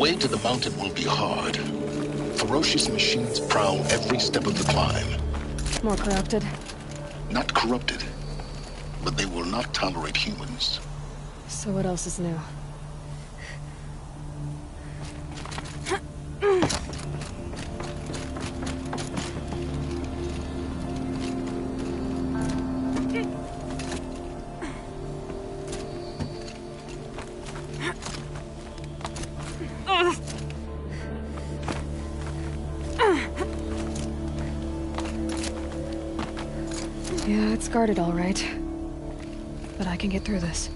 way to the mountain will be hard. Ferocious machines prowl every step of the climb. More corrupted? Not corrupted, but they will not tolerate humans. So what else is new? Yeah, it's guarded all right. But I can get through this.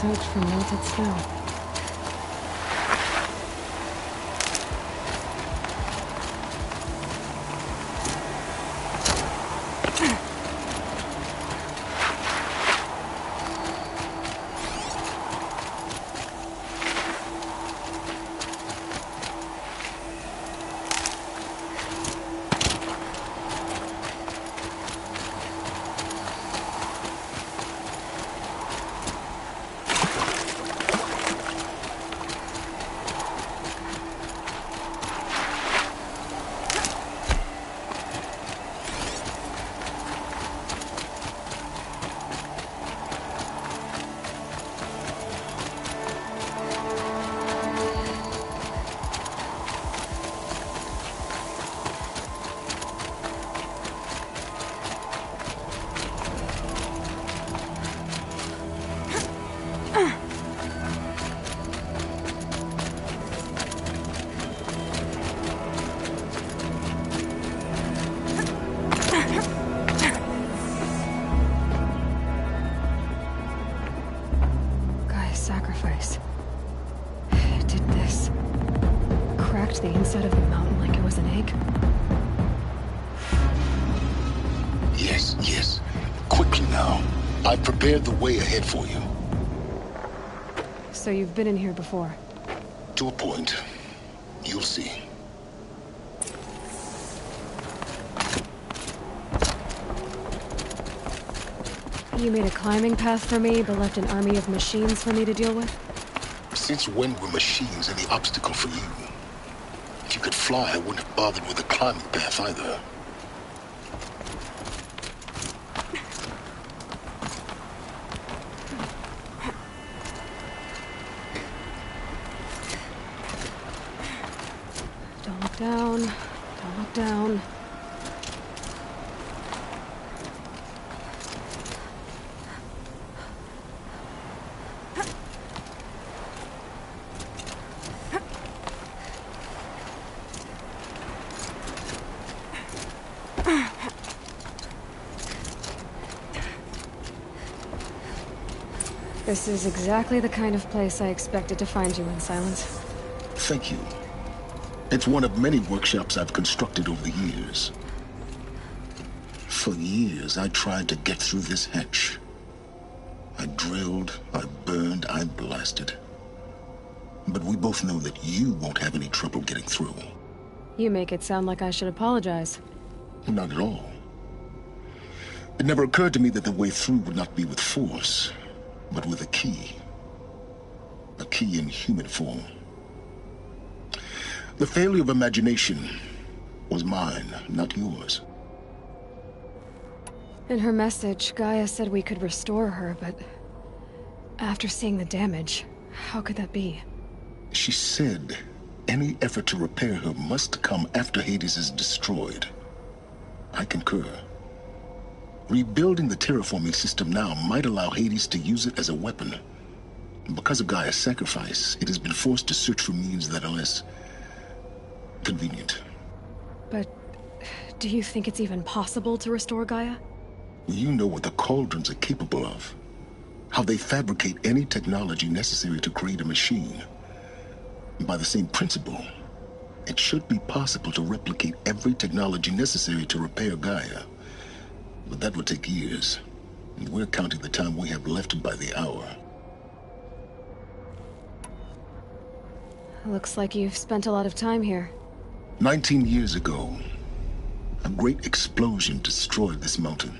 search for melted snow. Sacrifice. It did this. Cracked the inside of the mountain like it was an egg. Yes, yes. Quickly now. I've prepared the way ahead for you. So you've been in here before? To a point. You'll see. You made a climbing path for me, but left an army of machines for me to deal with? Since when were machines any obstacle for you? If you could fly, I wouldn't have bothered with a climbing path either. Don't look down. Don't look down. This is exactly the kind of place I expected to find you in, Silence. Thank you. It's one of many workshops I've constructed over the years. For years, I tried to get through this hatch. I drilled, I burned, I blasted. But we both know that you won't have any trouble getting through. You make it sound like I should apologize. Not at all. It never occurred to me that the way through would not be with force, but with a key. A key in human form. The failure of imagination was mine, not yours. In her message, Gaia said we could restore her, but after seeing the damage, how could that be? She said any effort to repair her must come after Hades is destroyed. I concur. Rebuilding the terraforming system now might allow Hades to use it as a weapon. Because of Gaia's sacrifice, it has been forced to search for means that are less convenient. But do you think it's even possible to restore Gaia? You know what the Cauldrons are capable of. How they fabricate any technology necessary to create a machine. By the same principle, it should be possible to replicate every technology necessary to repair Gaia. But that would take years, and we're counting the time we have left by the hour. Looks like you've spent a lot of time here. 19 years ago, a great explosion destroyed this mountain.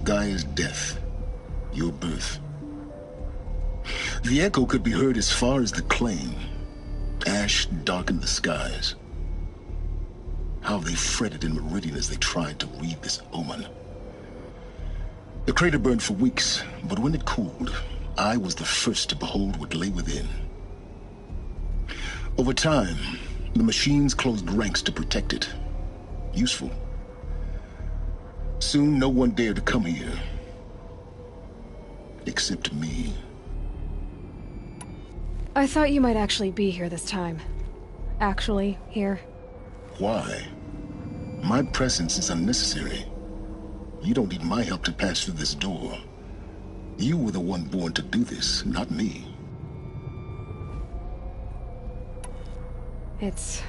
Gaia's death, your birth. The echo could be heard as far as the claim. Ash darkened the skies. How they fretted in Meridian as they tried to read this omen. The crater burned for weeks, but when it cooled, I was the first to behold what lay within. Over time, the machines closed ranks to protect it. Useful. Soon, no one dared to come here. Except me. I thought you might actually be here this time. Actually, here. Why? My presence is unnecessary. You don't need my help to pass through this door. You were the one born to do this, not me. It's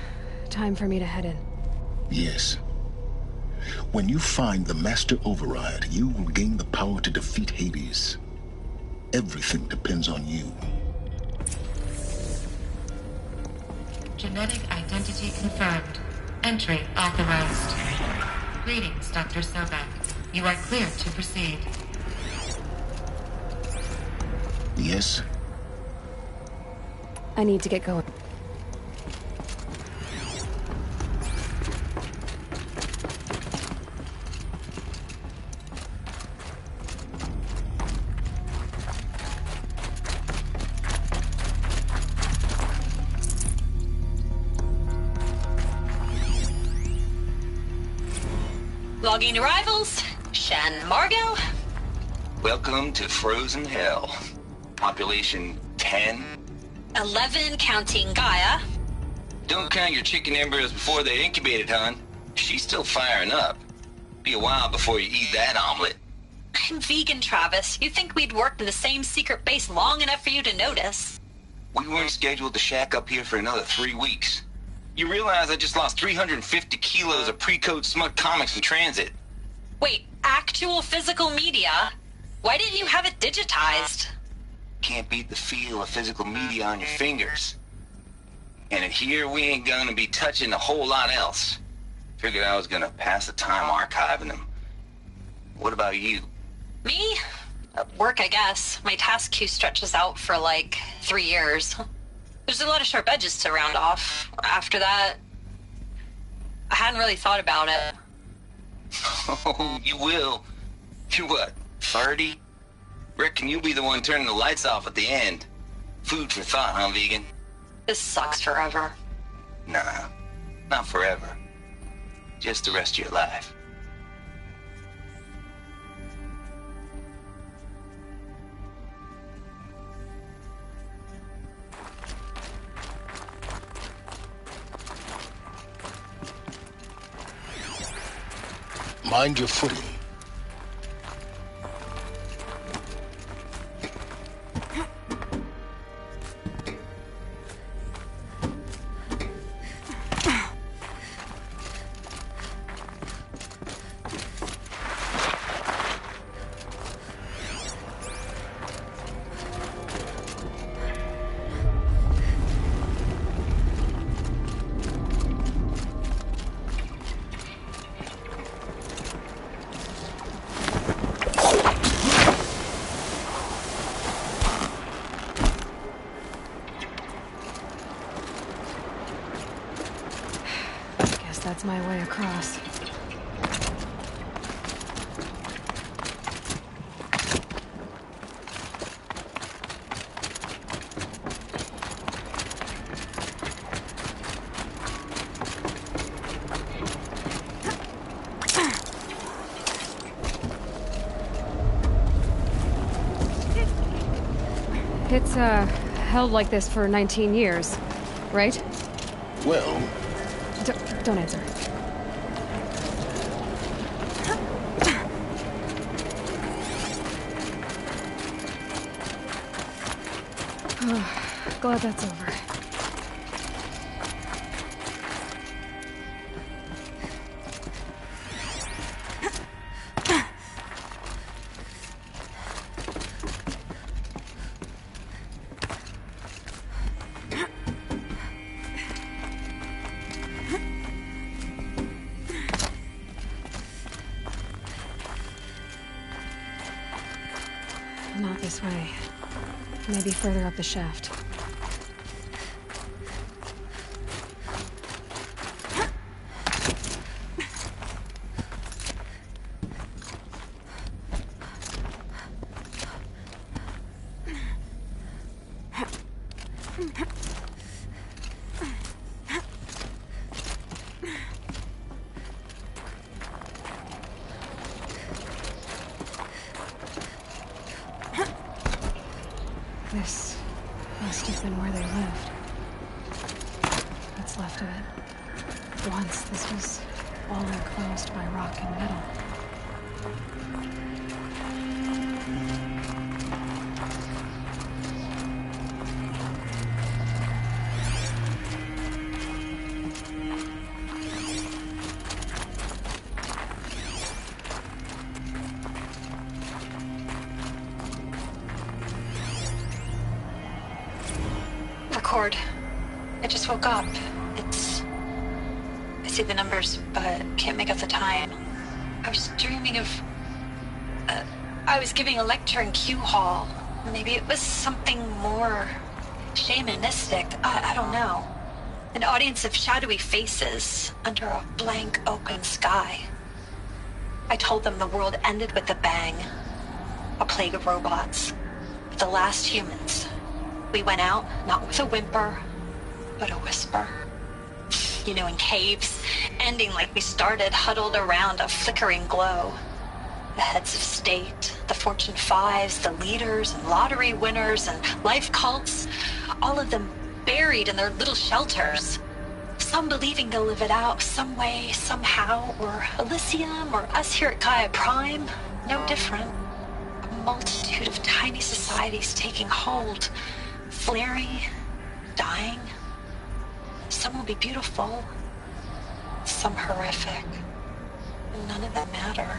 time for me to head in. Yes. When you find the Master Override, you will gain the power to defeat Hades. Everything depends on you. Genetic identity confirmed. Entry authorized. Greetings, Dr. Sobek. You are cleared to proceed. Yes? I need to get going. Logging arrivals. Shan Margot. Welcome to Frozen Hell. Population 10. 11 counting Gaia. Don't count your chicken embryos before they're incubated, hon. She's still firing up. Be a while before you eat that omelet. I'm vegan, Travis. You'd think we'd worked in the same secret base long enough for you to notice. We weren't scheduled to shack up here for another 3 weeks. You realize I just lost 350 kilos of pre-code smut comics in transit. Wait, actual physical media? Why didn't you have it digitized? Can't beat the feel of physical media on your fingers. And here we ain't gonna be touching a whole lot else. Figured I was gonna pass the time archiving them. What about you? Me? Work, I guess. My task queue stretches out for like 3 years. There's a lot of sharp edges to round off. After that, I hadn't really thought about it. Oh, you will. You're what, 30? Reckon you'll be the one turning the lights off at the end. Food for thought, huh, vegan? This sucks forever. Nah, not forever. Just the rest of your life. Mind your footing. That's my way across. It's, held like this for 19 years, right? Well... Don't answer. Glad that's over. Not this way. Maybe further up the shaft. This must have been where they lived. What's left of it. Once this was all enclosed by rock and metal. cord. I just woke up. I see the numbers, but can't make out the time. I was dreaming of... I was giving a lecture in Q Hall. Maybe it was something more shamanistic. I don't know. An audience of shadowy faces under a blank open sky. I told them the world ended with a bang. A plague of robots. The last humans. We went out, not with a whimper, but a whisper. You know, in caves, ending like we started, huddled around a flickering glow. The heads of state, the Fortune 5s, the leaders and lottery winners and life cults, all of them buried in their little shelters. Some believing they'll live it out some way, somehow, or Elysium, or us here at Gaia Prime, no different. A multitude of tiny societies taking hold, flaring, dying. Some will be beautiful, some horrific. None of them matter.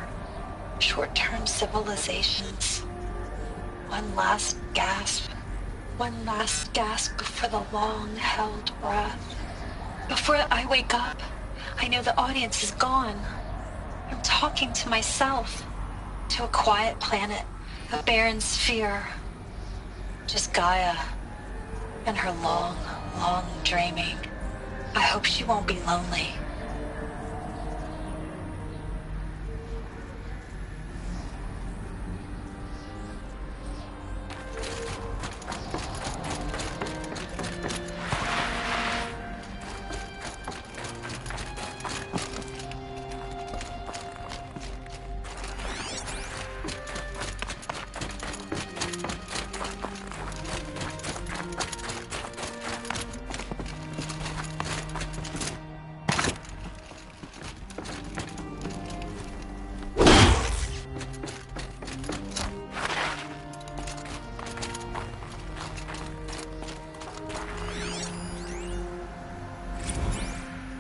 Short-term civilizations. One last gasp. One last gasp before the long-held breath. Before I wake up, I know the audience is gone. I'm talking to myself. To a quiet planet, a barren sphere. Just Gaia. And her long, long dreaming. I hope she won't be lonely.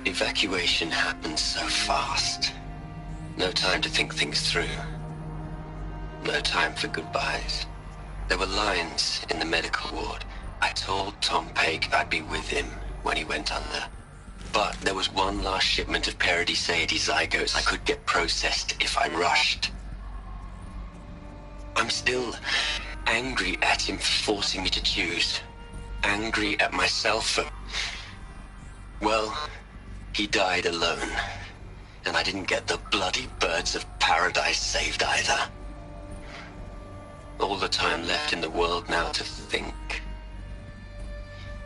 Evacuation happened so fast. No time to think things through. No time for goodbyes. There were lines in the medical ward. I told Tom Pake I'd be with him when he went under. But there was one last shipment of Paradis-Sade zygotes I could get processed if I rushed. I'm still angry at him for forcing me to choose. Angry at myself for... well... he died alone, and I didn't get the bloody birds of paradise saved either. All the time left in the world now to think.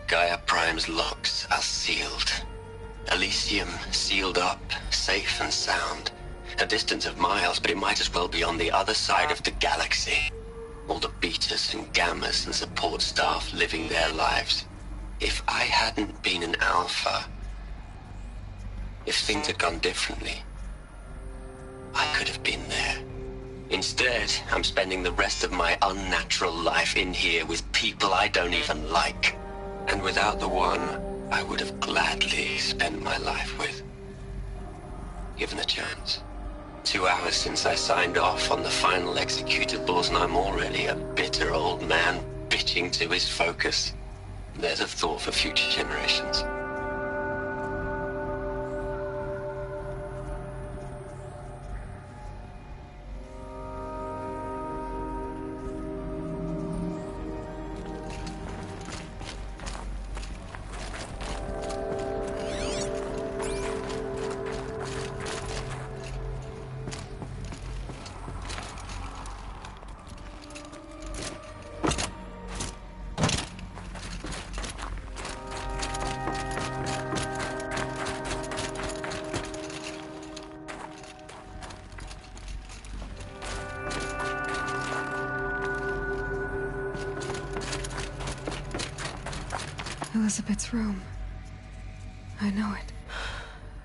Gaia Prime's locks are sealed. Elysium sealed up, safe and sound. A distance of miles, but it might as well be on the other side of the galaxy. All the betas and gammas and support staff living their lives. If I hadn't been an alpha... if things had gone differently, I could have been there. Instead, I'm spending the rest of my unnatural life in here with people I don't even like. And without the one I would have gladly spent my life with. Given a chance. 2 hours since I signed off on the final executables, and I'm already a bitter old man bitching to his focus. There's a thought for future generations. Elizabeth's room. I know it.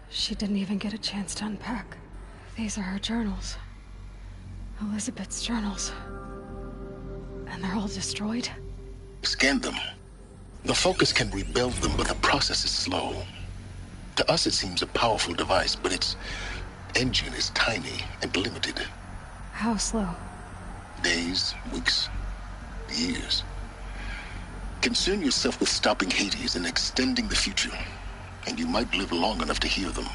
She didn't even get a chance to unpack. These are her journals. Elizabeth's journals. And they're all destroyed? Scan them. The Focus can rebuild them, but the process is slow. To us it seems a powerful device, but its engine is tiny and limited. How slow? Days, weeks, years. Concern yourself with stopping Hades and extending the future, and you might live long enough to hear them.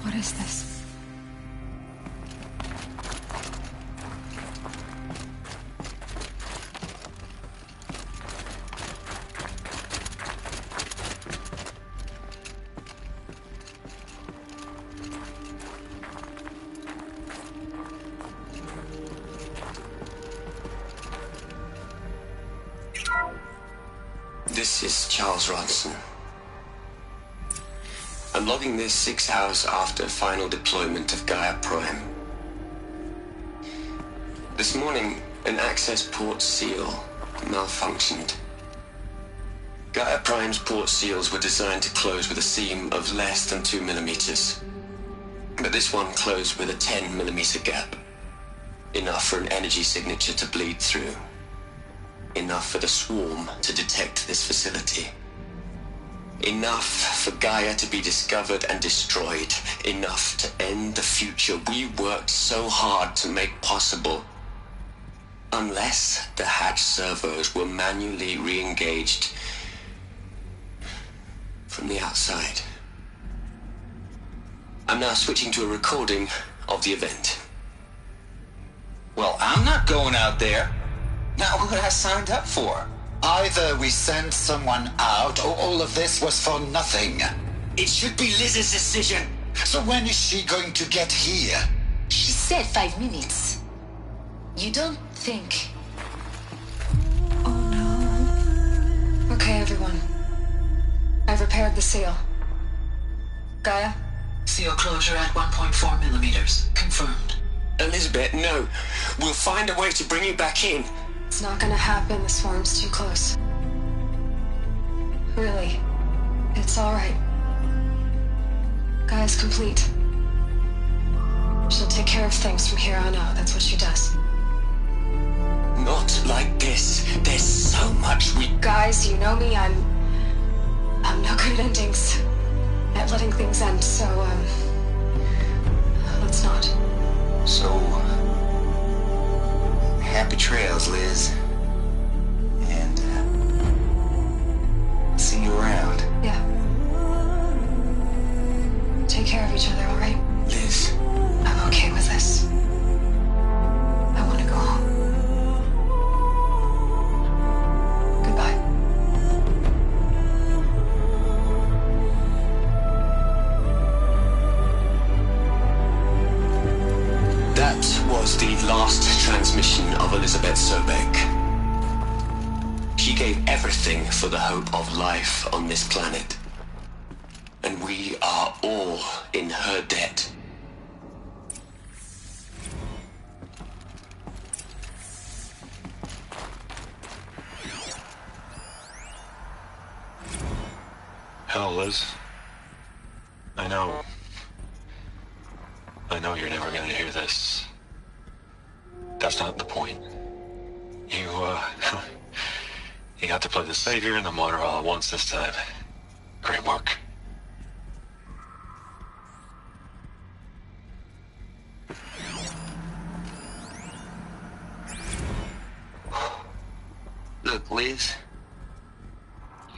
What is this? This is Charles Ronson. I'm logging this 6 hours after final deployment of Gaia Prime. This morning, an access port seal malfunctioned. Gaia Prime's port seals were designed to close with a seam of less than 2 millimeters. But this one closed with a 10 millimeter gap. Enough for an energy signature to bleed through. Enough for the swarm to detect this facility. Enough for Gaia to be discovered and destroyed. Enough to end the future we worked so hard to make possible. Unless the hatch servos were manually re-engaged from the outside. I'm now switching to a recording of the event. Well, I'm not going out there. Not what I signed up for. Either we send someone out, or all of this was for nothing. It should be Liz's decision. So when is she going to get here? She said 5 minutes. You don't think... Oh no. Okay, everyone. I've repaired the seal. Gaia? Seal closure at 1.4 millimeters. Confirmed. Elizabeth, no. We'll find a way to bring you back in. It's not gonna happen. The swarm's too close. Really. It's alright. Gaia's complete. She'll take care of things from here on out. That's what she does. Not like this. There's so much we... Guys, you know me. I'm no good at endings. At letting things end, so, let's not. So, happy trails, Liz. And, see you around. Yeah. Take care of each other, alright? Liz. I'm okay with this. I want to go home. Goodbye. That was the last transmission of Elizabeth Sobek. She gave everything for the hope of life on this planet. And we are all in her debt. Hell, Liz. I know you're never gonna hear this. That's not the point. You got to play the savior and the martyr all at once this time. Great work. Look, Liz,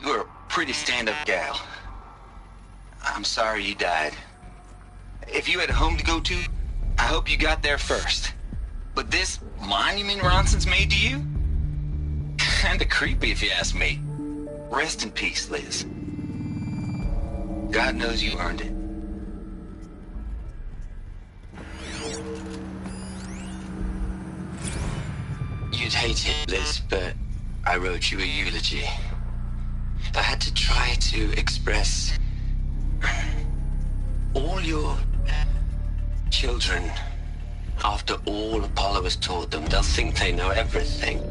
you were a pretty stand-up gal. I'm sorry you died. If you had a home to go to, I hope you got there first. But this monument Ronson's made to you? Kinda creepy if you ask me. Rest in peace, Liz. God knows you earned it. You'd hate it, Liz, but I wrote you a eulogy. I had to try to express all your children. After all Apollo has taught them, they'll think they know everything.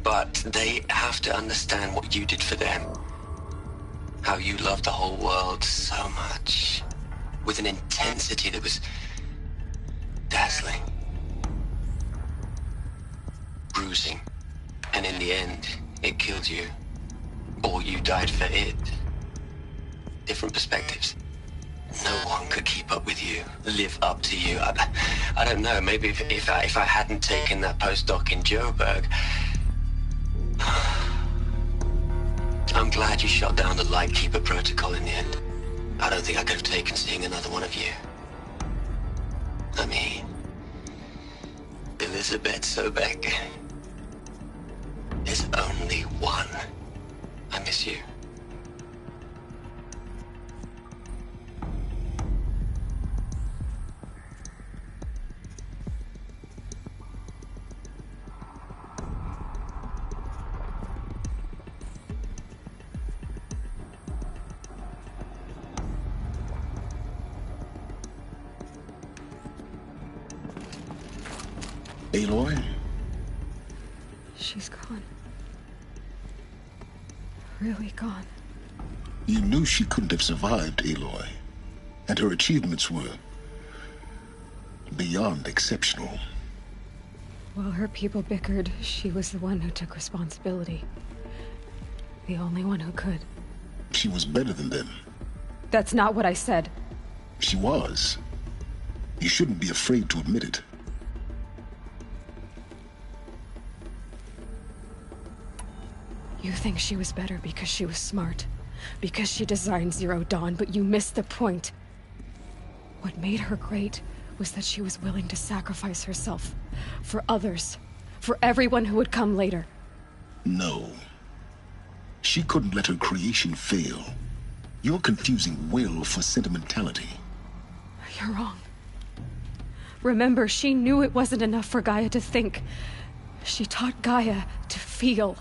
But they have to understand what you did for them. How you loved the whole world so much. With an intensity that was dazzling. Bruising. And in the end, it killed you. Or you died for it. Different perspectives. No one could keep up with you, live up to you. I don't know, maybe if I hadn't taken that postdoc in Joburg. I'm glad you shot down the Lightkeeper protocol in the end. I don't think I could have taken seeing another one of you. I mean, Elizabeth Sobek. There's only one. I miss you. Aloy? She's gone. Really gone. You knew she couldn't have survived, Aloy. And her achievements were beyond exceptional. While her people bickered, she was the one who took responsibility. The only one who could. She was better than them. That's not what I said. She was. You shouldn't be afraid to admit it. You think she was better because she was smart, because she designed Zero Dawn, but you missed the point. What made her great was that she was willing to sacrifice herself for others, for everyone who would come later. No. She couldn't let her creation fail. You're confusing will for sentimentality. You're wrong. Remember, she knew it wasn't enough for Gaia to think. She taught Gaia to feel.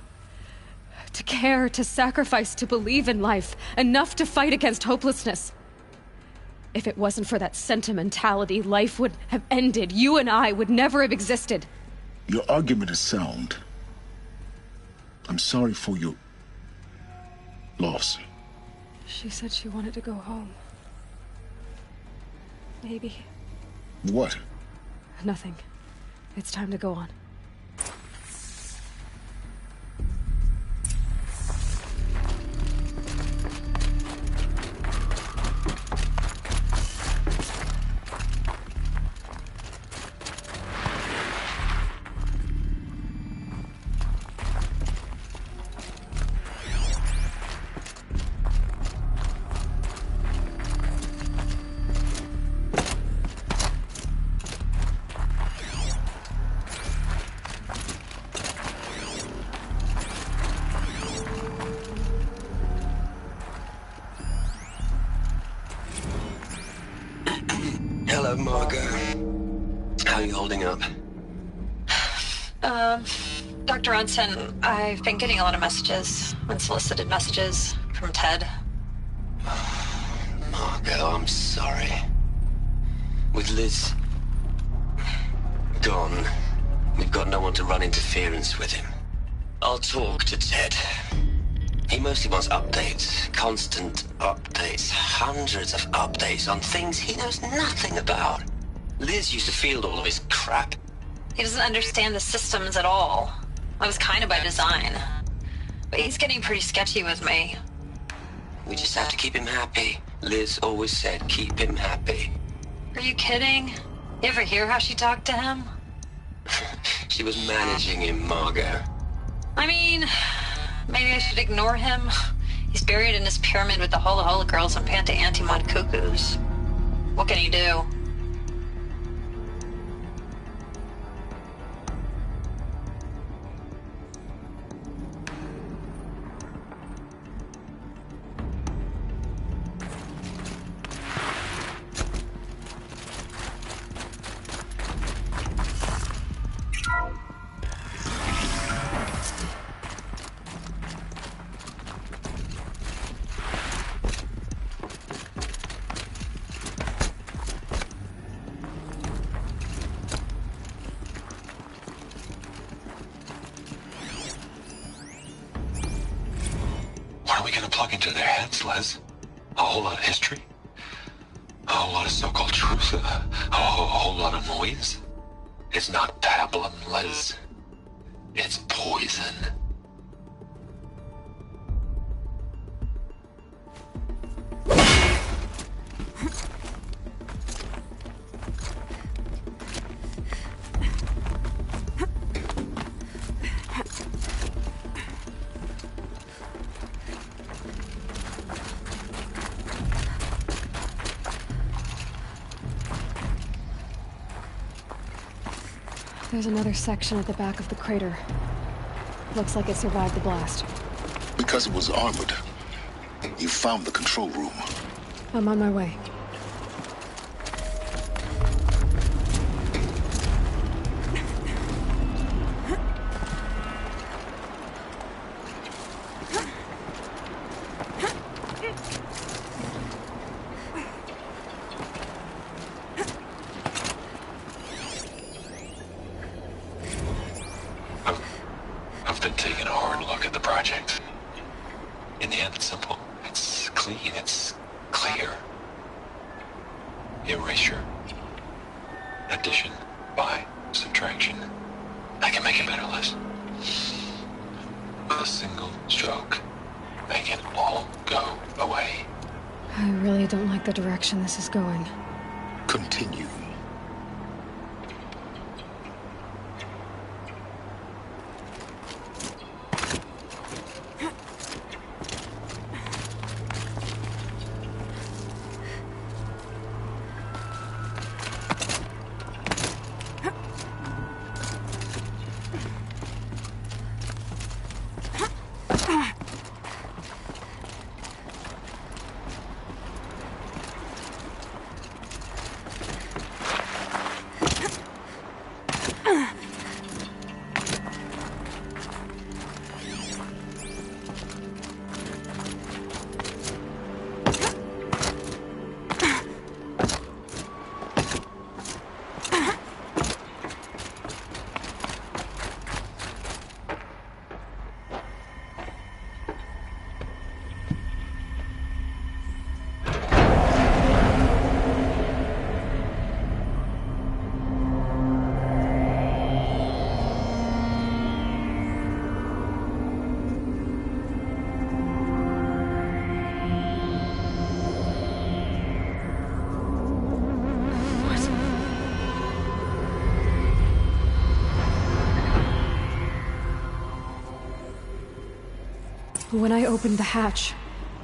To care, to sacrifice, to believe in life, enough to fight against hopelessness. If it wasn't for that sentimentality, life would have ended. You and I would never have existed. Your argument is sound. I'm sorry for your loss. She said she wanted to go home. Maybe. What? Nothing. It's time to go on. Hello, Margot. How are you holding up? Dr. Ronson, I've been getting a lot of messages, unsolicited messages from Ted. Margot, I'm sorry. With Liz gone, we've got no one to run interference with him. I'll talk to Ted. He mostly wants updates, constant updates, hundreds of updates on things he knows nothing about. Liz used to field all of his crap. He doesn't understand the systems at all. That was kind of by design. But he's getting pretty sketchy with me. We just have to keep him happy. Liz always said, keep him happy. Are you kidding? You ever hear how she talked to him? She was managing him, Margot. I mean, maybe I should ignore him. He's buried in his pyramid with the Hola Hola girls and Panta Antimod cuckoos. What can he do? What are we gonna plug into their heads, Les? A whole lot of history? A whole lot of so-called truth? A whole lot of noise? It's not pablum, Les. It's poison. There's another section at the back of the crater. Looks like it survived the blast. Because it was armored. You found the control room. I'm on my way. I've been taking a hard look at the project. In the end, it's simple. It's clean. It's clear. Erasure. Addition. By. Subtraction. I can make it better, Liz. With a single stroke. Make it all go away. I really don't like the direction this is going. Continue. When I opened the hatch,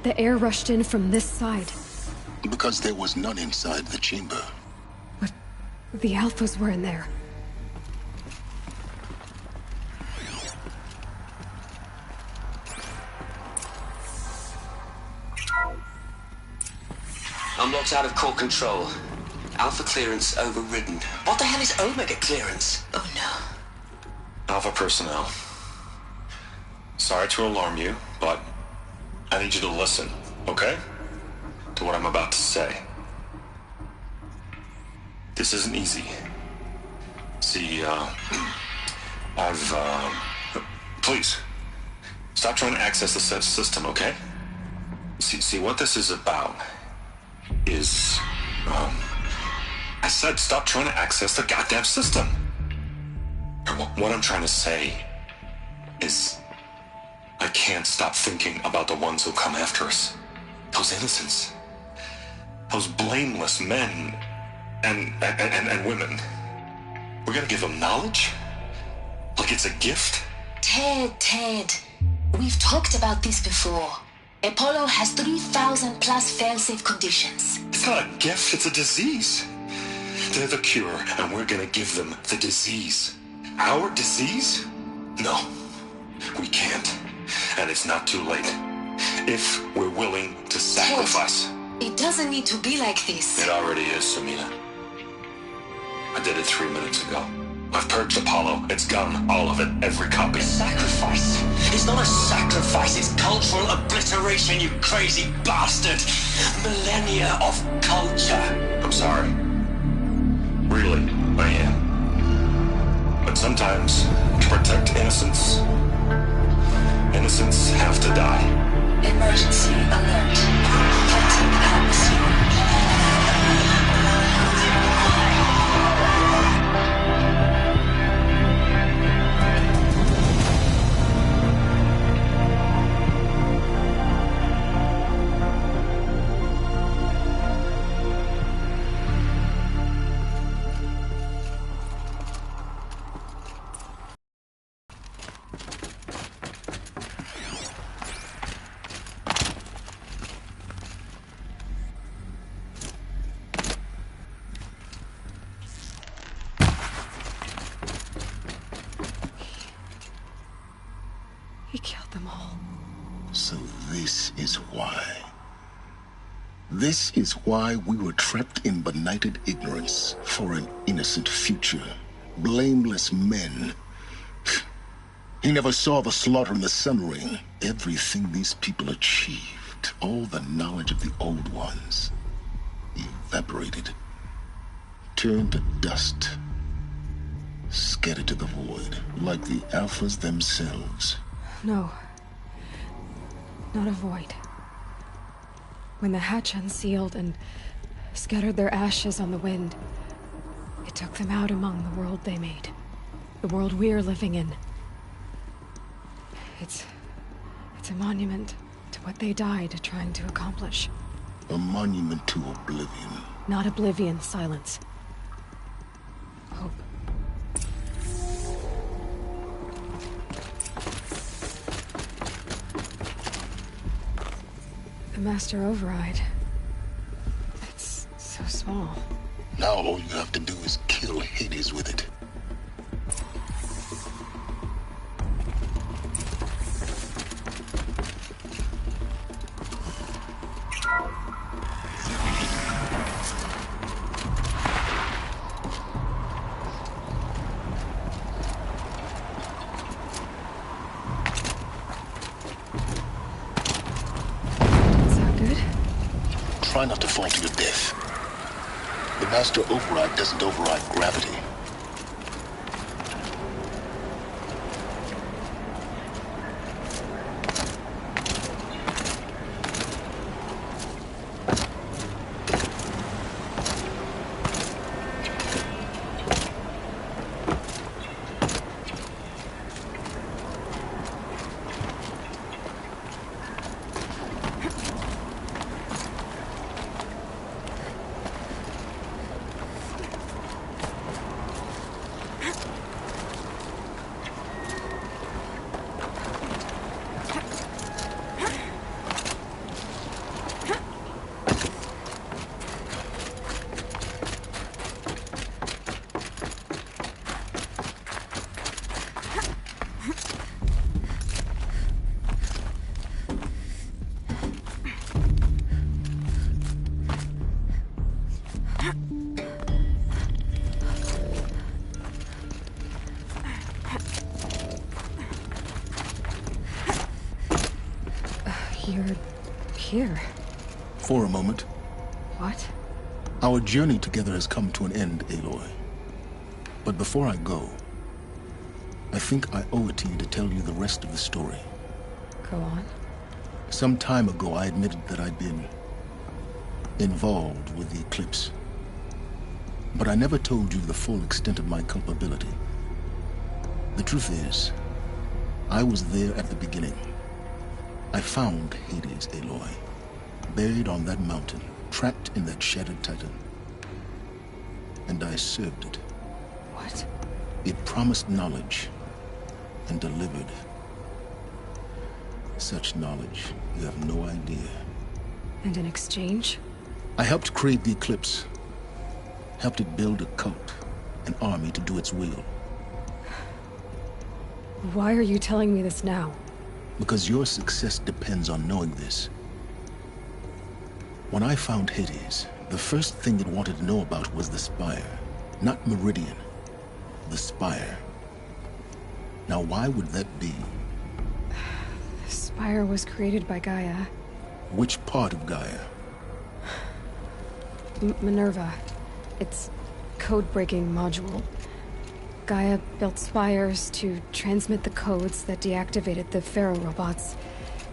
the air rushed in from this side. Because there was none inside the chamber. But the Alphas were in there. Unlocked out of core control. Alpha clearance overridden. What the hell is Omega clearance? Oh no. Alpha personnel. Sorry to alarm you, but I need you to listen, okay? To what I'm about to say. This isn't easy. See, please, stop trying to access the system, okay? See, what this is about is, I said stop trying to access the goddamn system. What I'm trying to say is, I can't stop thinking about the ones who come after us. Those innocents. Those blameless men and women. We're gonna give them knowledge? Like it's a gift? Ted. we've talked about this before. Apollo has 3,000 plus fail-safe conditions. It's not a gift, it's a disease. They're the cure, and we're gonna give them the disease. Our disease? No, we can't. And it's not too late. If we're willing to sacrifice. It doesn't need to be like this. It already is, Samina. I did it 3 minutes ago. I've purged Apollo. It's gone. All of it. Every copy. Sacrifice? It's not a sacrifice. It's cultural obliteration, you crazy bastard. Millennia of culture. I'm sorry. Really, I am. But sometimes, to protect innocence, innocents have to die. Emergency alert. Captain atmosphere. He killed them all. So this is why. This is why we were trapped in benighted ignorance for an innocent future. Blameless men. He never saw the slaughter in the Sun Ring. Everything these people achieved, all the knowledge of the old ones, evaporated, turned to dust, scattered to the void, like the Alphas themselves. No. Not a void. When the hatch unsealed and scattered their ashes on the wind, it took them out among the world they made. The world we're living in. It's a monument to what they died trying to accomplish. A monument to oblivion. Not oblivion, silence. Hope. The Master Override. It's so small. Now all you have to do is kill Hades with it. Try not to fall to your death. The Master Override doesn't override gravity. You're here. For a moment. What? Our journey together has come to an end, Aloy. But before I go, I think I owe it to you to tell you the rest of the story. Go on. Some time ago, I admitted that I'd been involved with the Eclipse. But I never told you the full extent of my culpability. The truth is, I was there at the beginning. I found Hades, Aloy, buried on that mountain, trapped in that shattered Titan. And I served it. What? It promised knowledge and delivered. Such knowledge, you have no idea. And in exchange? I helped create the Eclipse. Helped it build a cult, an army to do its will. Why are you telling me this now? Because your success depends on knowing this. When I found Hades, the first thing it wanted to know about was the Spire. Not Meridian. The Spire. Now why would that be? The Spire was created by Gaia. Which part of Gaia? Minerva. Its code-breaking module. Gaia built spires to transmit the codes that deactivated the Pharaoh robots,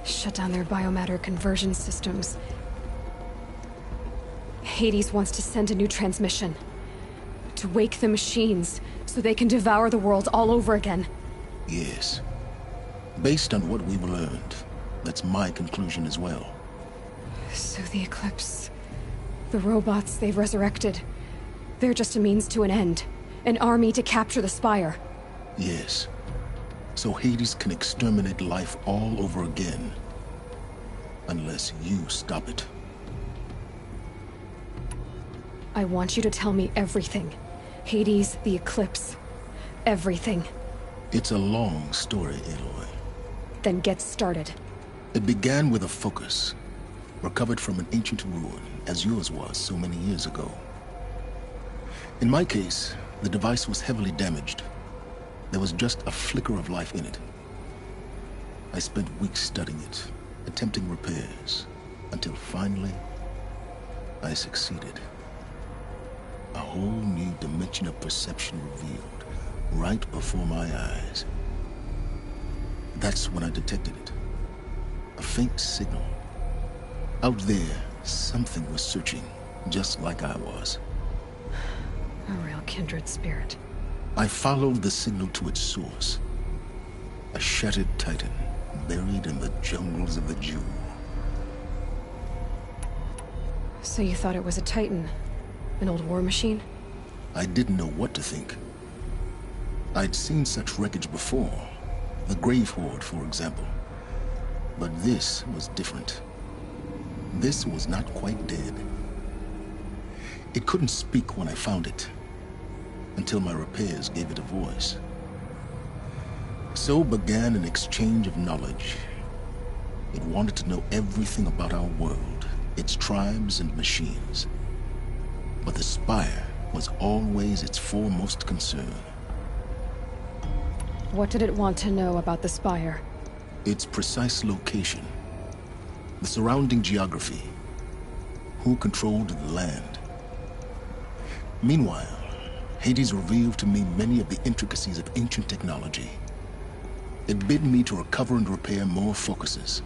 shut down their biomatter conversion systems. Hades wants to send a new transmission. To wake the machines, so they can devour the world all over again. Yes. Based on what we've learned, that's my conclusion as well. So the Eclipse... the robots they've resurrected... they're just a means to an end. An army to capture the Spire. Yes. So Hades can exterminate life all over again. Unless you stop it. I want you to tell me everything. Hades, the Eclipse. Everything. It's a long story, Aloy. Then get started. It began with a focus. Recovered from an ancient ruin, as yours was so many years ago. In my case, the device was heavily damaged. There was just a flicker of life in it. I spent weeks studying it, attempting repairs, until finally, I succeeded. A whole new dimension of perception revealed, right before my eyes. That's when I detected it. A faint signal. Out there, something was searching, just like I was. A real kindred spirit. I followed the signal to its source. A shattered titan, buried in the jungles of the Jewel. So you thought it was a titan? An old war machine? I didn't know what to think. I'd seen such wreckage before. The Grave Horde, for example. But this was different. This was not quite dead. It couldn't speak when I found it, until my repairs gave it a voice. So began an exchange of knowledge. It wanted to know everything about our world, its tribes and machines. But the Spire was always its foremost concern. What did it want to know about the Spire? Its precise location, the surrounding geography, who controlled the land. Meanwhile, Hades revealed to me many of the intricacies of ancient technology. It bid me to recover and repair more focuses.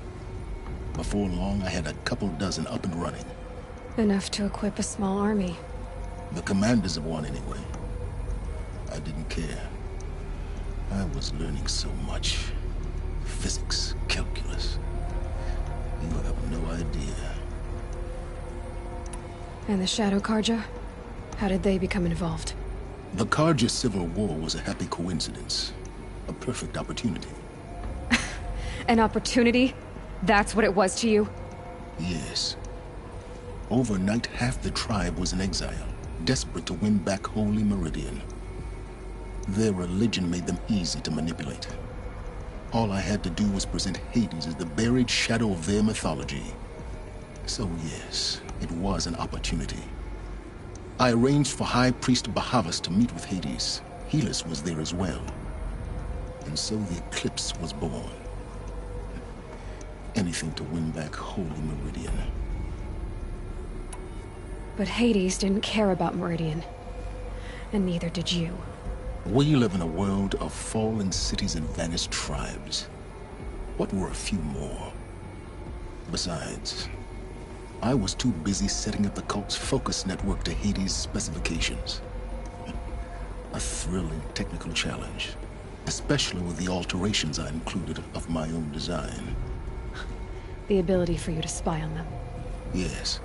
Before long, I had a couple dozen up and running. Enough to equip a small army. The commanders of one, anyway. I didn't care. I was learning so much. Physics, calculus. You have no idea. And the Shadow Carja? How did they become involved? The Carja Civil War was a happy coincidence. A perfect opportunity. An opportunity? That's what it was to you? Yes. Overnight, half the tribe was in exile, desperate to win back Holy Meridian. Their religion made them easy to manipulate. All I had to do was present Hades as the buried shadow of their mythology. So yes, it was an opportunity. I arranged for High Priest Bahavas to meet with Hades. Helis was there as well. And so the Eclipse was born. Anything to win back Holy Meridian. But Hades didn't care about Meridian. And neither did you. We live in a world of fallen cities and vanished tribes. What were a few more? Besides, I was too busy setting up the cult's focus network to Hades' specifications. A thrilling technical challenge, especially with the alterations I included of my own design. The ability for you to spy on them. Yes.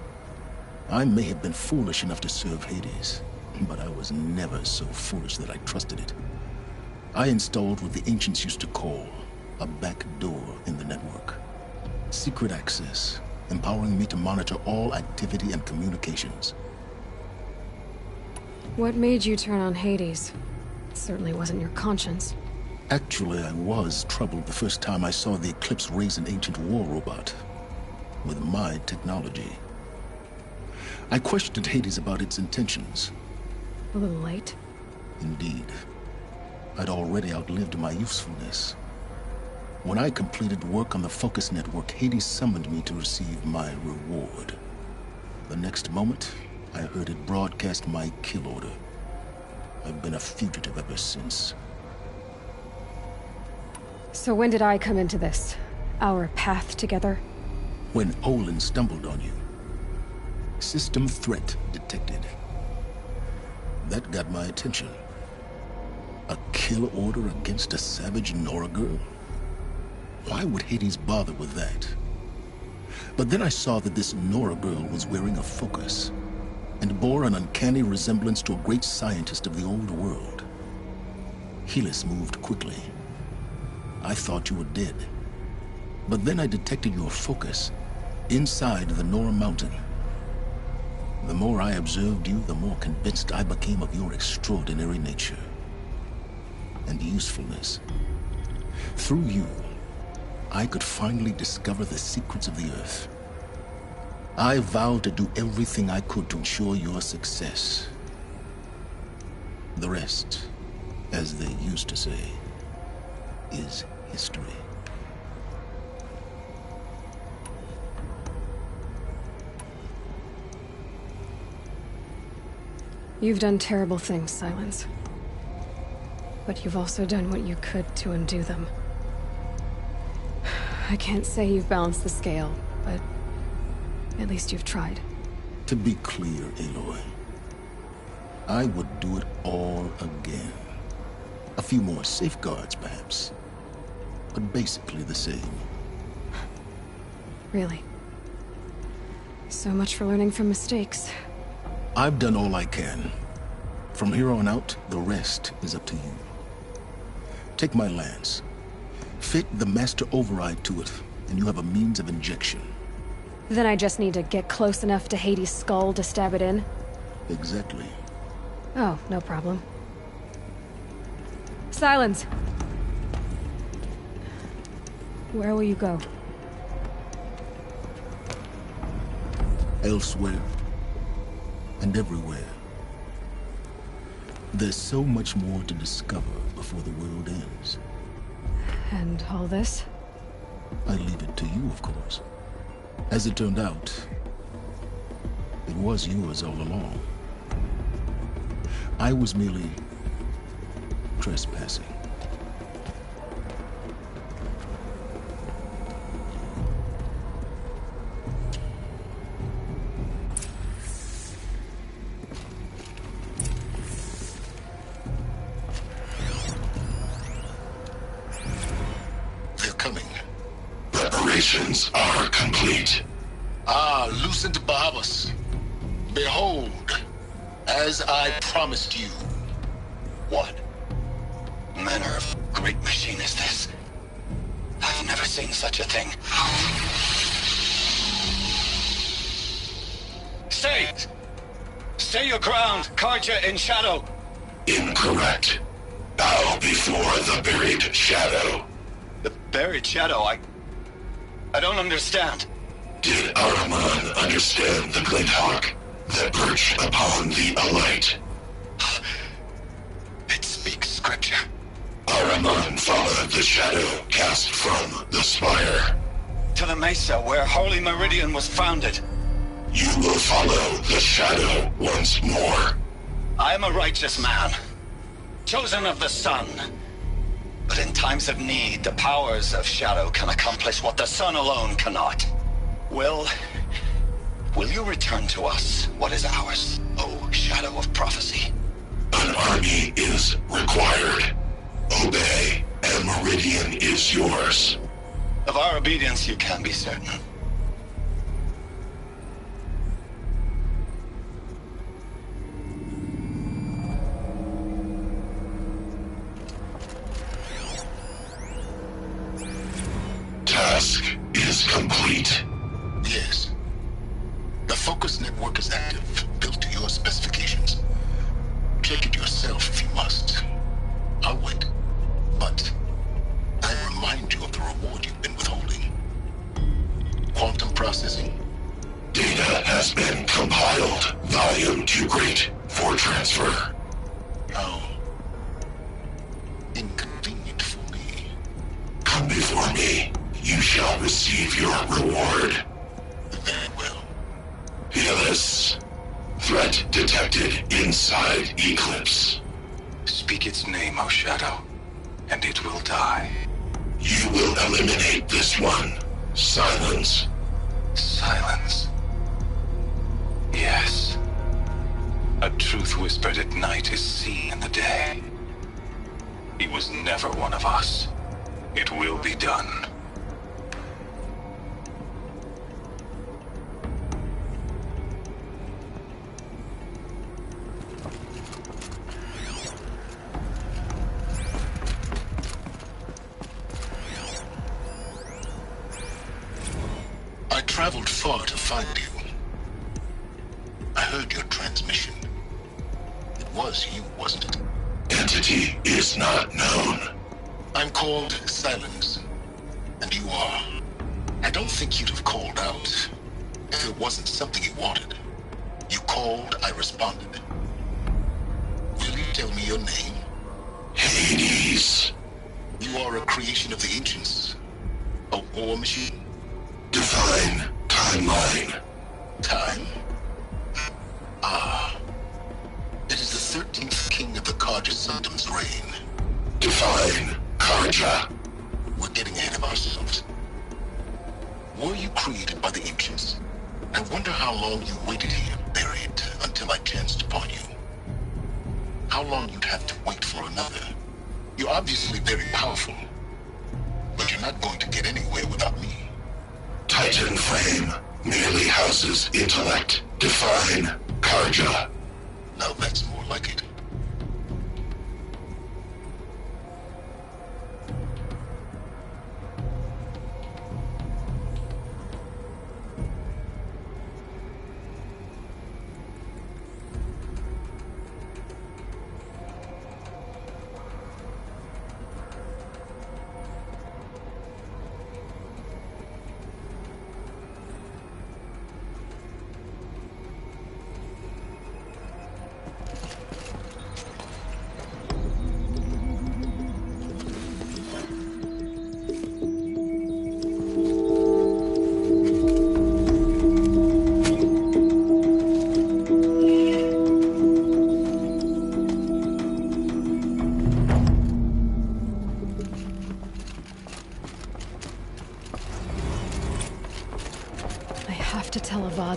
I may have been foolish enough to serve Hades, but I was never so foolish that I trusted it. I installed what the ancients used to call a back door in the network. Secret access, empowering me to monitor all activity and communications. What made you turn on Hades? It certainly wasn't your conscience. Actually, I was troubled the first time I saw the Eclipse raise an ancient war robot with my technology. I questioned Hades about its intentions. A little late. Indeed. I'd already outlived my usefulness. When I completed work on the Focus Network, Hades summoned me to receive my reward. The next moment, I heard it broadcast my kill order. I've been a fugitive ever since. So when did I come into this? Our path together? When Olin stumbled on you. System threat detected. That got my attention. A kill order against a savage Nora girl? Why would Hades bother with that? But then I saw that this Nora girl was wearing a focus, and bore an uncanny resemblance to a great scientist of the old world. Helis moved quickly. I thought you were dead. But then I detected your focus inside the Nora Mountain. The more I observed you, the more convinced I became of your extraordinary nature and usefulness. Through you, I could finally discover the secrets of the Earth. I vowed to do everything I could to ensure your success. The rest, as they used to say, is history. You've done terrible things, Silence. But you've also done what you could to undo them. I can't say you've balanced the scale, but at least you've tried. To be clear, Aloy, I would do it all again. A few more safeguards, perhaps, but basically the same. Really? So much for learning from mistakes. I've done all I can. From here on out, the rest is up to you. Take my lance. Fit the Master Override to it, and you have a means of injection. Then I just need to get close enough to Hades' skull to stab it in? Exactly. Oh, no problem. Silence! Where will you go? Elsewhere. And everywhere. There's so much more to discover before the world ends. And all this? I leave it to you, of course. As it turned out, it was yours all along. I was merely trespassing. Preparations are complete. Ah, Lucent Bahavas. Behold, as I promised you. What manner of great machine is this? I've never seen such a thing. Stay! Stay your ground, Carja in shadow! Incorrect. Bow before the buried shadow. The buried shadow? I don't understand. Did Ahriman understand the glint hawk that perched upon the alight? It speaks scripture. Ahriman followed the shadow cast from the spire. To the mesa where Holy Meridian was founded. You will follow the shadow once more. I am a righteous man, chosen of the sun. But in times of need, the powers of shadow can accomplish what the sun alone cannot. Will you return to us what is ours, O Shadow of Prophecy? An army is required. Obey, and Meridian is yours. Of our obedience you can be certain. Task is complete. shall receive your reward. Very well. Helis. Threat detected inside Eclipse. Speak its name, O Shadow, and it will die. You will eliminate this one. Silence. Silence. Yes. A truth whispered at night is seen in the day. He was never one of us. It will be done. I traveled far to find you. I heard your transmission. It was you, wasn't it? Entity is not known. I'm called Silence, and you are. I don't think you'd have called out if it wasn't something you wanted. You called, I responded. Will you tell me your name? Hades. You are a creation of the ancients. A war machine? Define timeline. Time? Ah. It is the 13th king of the Carja Symptom's reign. Define Carja. We're getting ahead of ourselves. Were you created by the ancients? I wonder how long you waited here, buried, until I chanced upon you. How long you'd have to wait for another. You're obviously very powerful, but you're not going to get anywhere without me. Titan Flame merely houses intellect. Define Carja. Now that's more like it.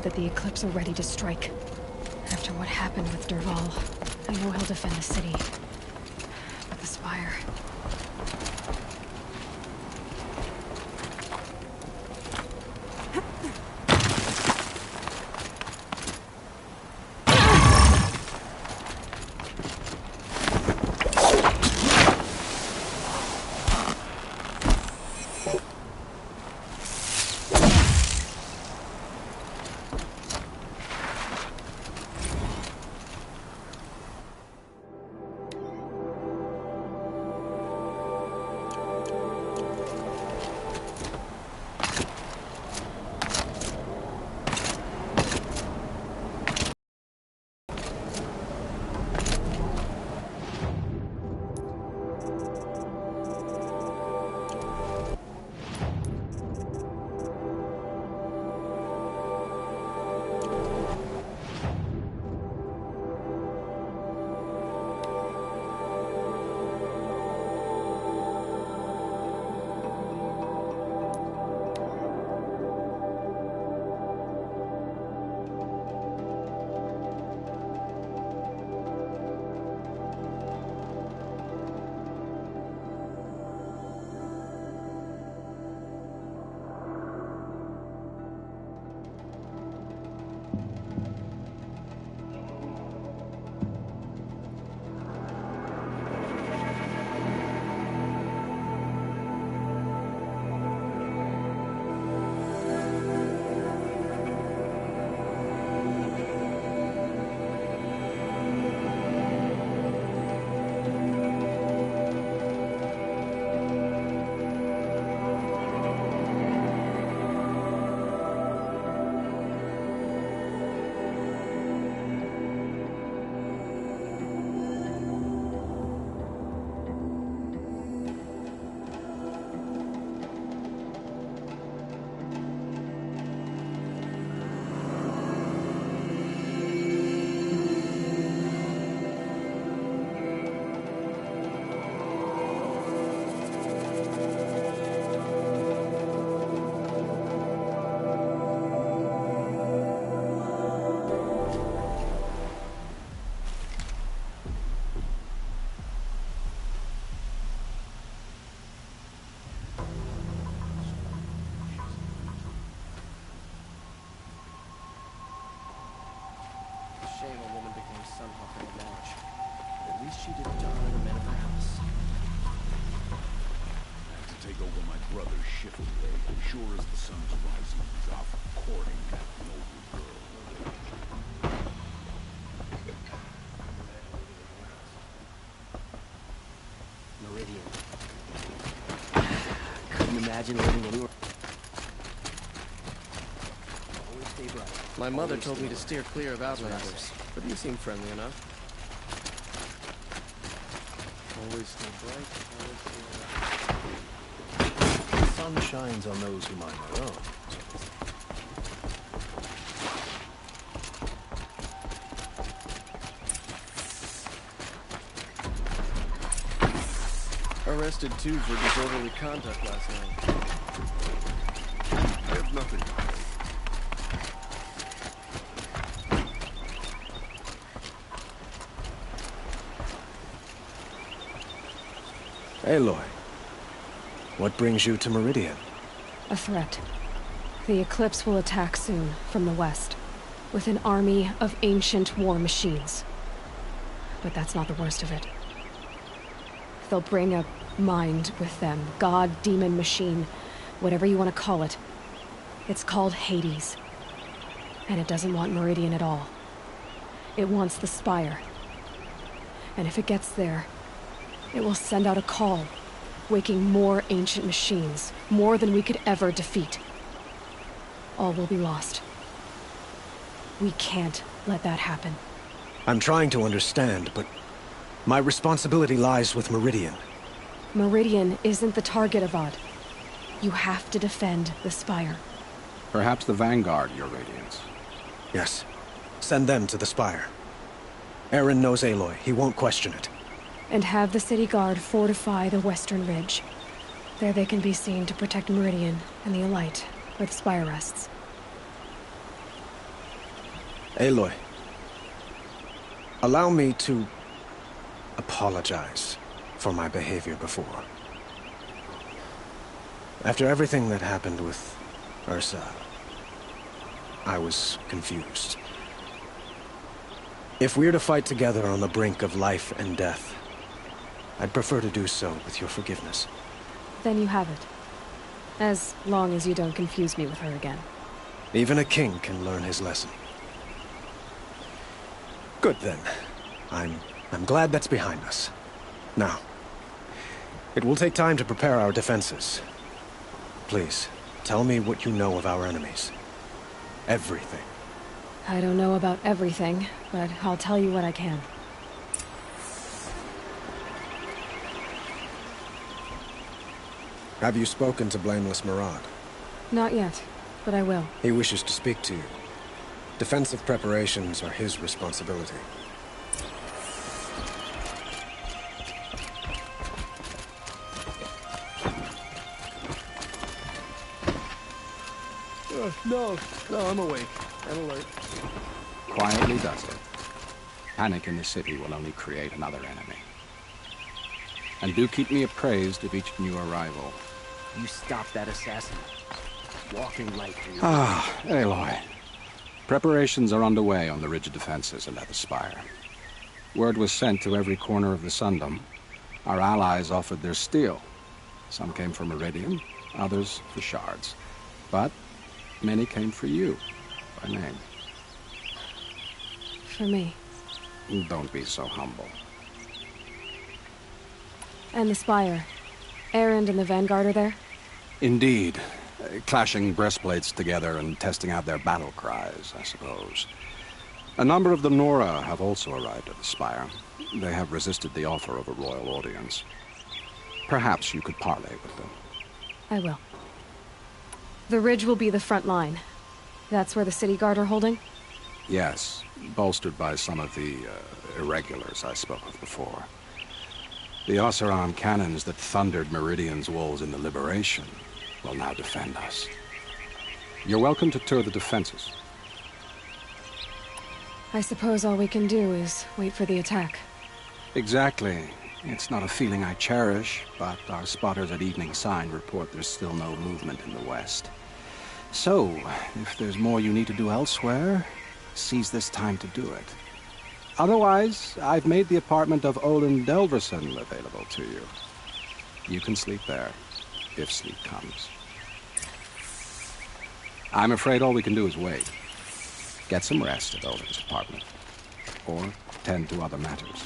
That the Eclipse are ready to strike. After what happened with Dervahl, I know he'll defend the city. But the Spire... she did to honor the men of her house. I have to take over my brother's shift today. Sure as the sun's rising, he's off courting that noble girl. Meridian. Couldn't imagine living anywhere. Always stay bright. My mother told me to steer clear of outlanders, but you seem friendly enough. Always stay bright. Always stay bright. The sun shines on those who mind their own. Arrested too for disorderly conduct last night. I have nothing. Aloy, what brings you to Meridian? A threat. The Eclipse will attack soon, from the west, with an army of ancient war machines. But that's not the worst of it. They'll bring a mind with them. God, demon, machine, whatever you want to call it. It's called Hades. And it doesn't want Meridian at all. It wants the Spire. And if it gets there, it will send out a call, waking more ancient machines, more than we could ever defeat. All will be lost. We can't let that happen. I'm trying to understand, but my responsibility lies with Meridian. Meridian isn't the target, Avad. You have to defend the Spire. Perhaps the Vanguard, Your Radiance. Yes. Send them to the Spire. Eren knows Aloy. He won't question it. And have the City Guard fortify the Western Ridge. There they can be seen to protect Meridian and the Elite, where the Spire rests. Aloy, allow me to apologize for my behavior before. After everything that happened with Ursa, I was confused. If we're to fight together on the brink of life and death, I'd prefer to do so with your forgiveness. Then you have it. As long as you don't confuse me with her again. Even a king can learn his lesson. Good then. I'm glad that's behind us. Now, it will take time to prepare our defenses. Please, tell me what you know of our enemies. Everything. I don't know about everything, but I'll tell you what I can. Have you spoken to Blameless Marad? Not yet, but I will. He wishes to speak to you. Defensive preparations are his responsibility. No, I'm awake and alert. Quietly does it. Panic in the city will only create another enemy. And do keep me appraised of each new arrival. You stopped that assassin. Walking like you. Aloy. Preparations are underway on the ridge of defenses and at the Spire. Word was sent to every corner of the Sundom. Our allies offered their steel. Some came for Meridian, others for shards. But many came for you, by name. For me. Don't be so humble. And the Spire. Erend and the Vanguard are there? Indeed. Clashing breastplates together and testing out their battle cries, I suppose. A number of the Nora have also arrived at the Spire. They have resisted the offer of a royal audience. Perhaps you could parley with them. I will. The ridge will be the front line. That's where the City Guard are holding? Yes, bolstered by some of the irregulars I spoke of before. The Oseram cannons that thundered Meridian's walls in the Liberation will now defend us. You're welcome to tour the defenses. I suppose all we can do is wait for the attack. Exactly. It's not a feeling I cherish, but our spotters at Evening Sign report there's still no movement in the west. So, if there's more you need to do elsewhere, seize this time to do it. Otherwise, I've made the apartment of Olin Delverson available to you. You can sleep there, if sleep comes. I'm afraid all we can do is wait. Get some rest at Olin's apartment. Or tend to other matters.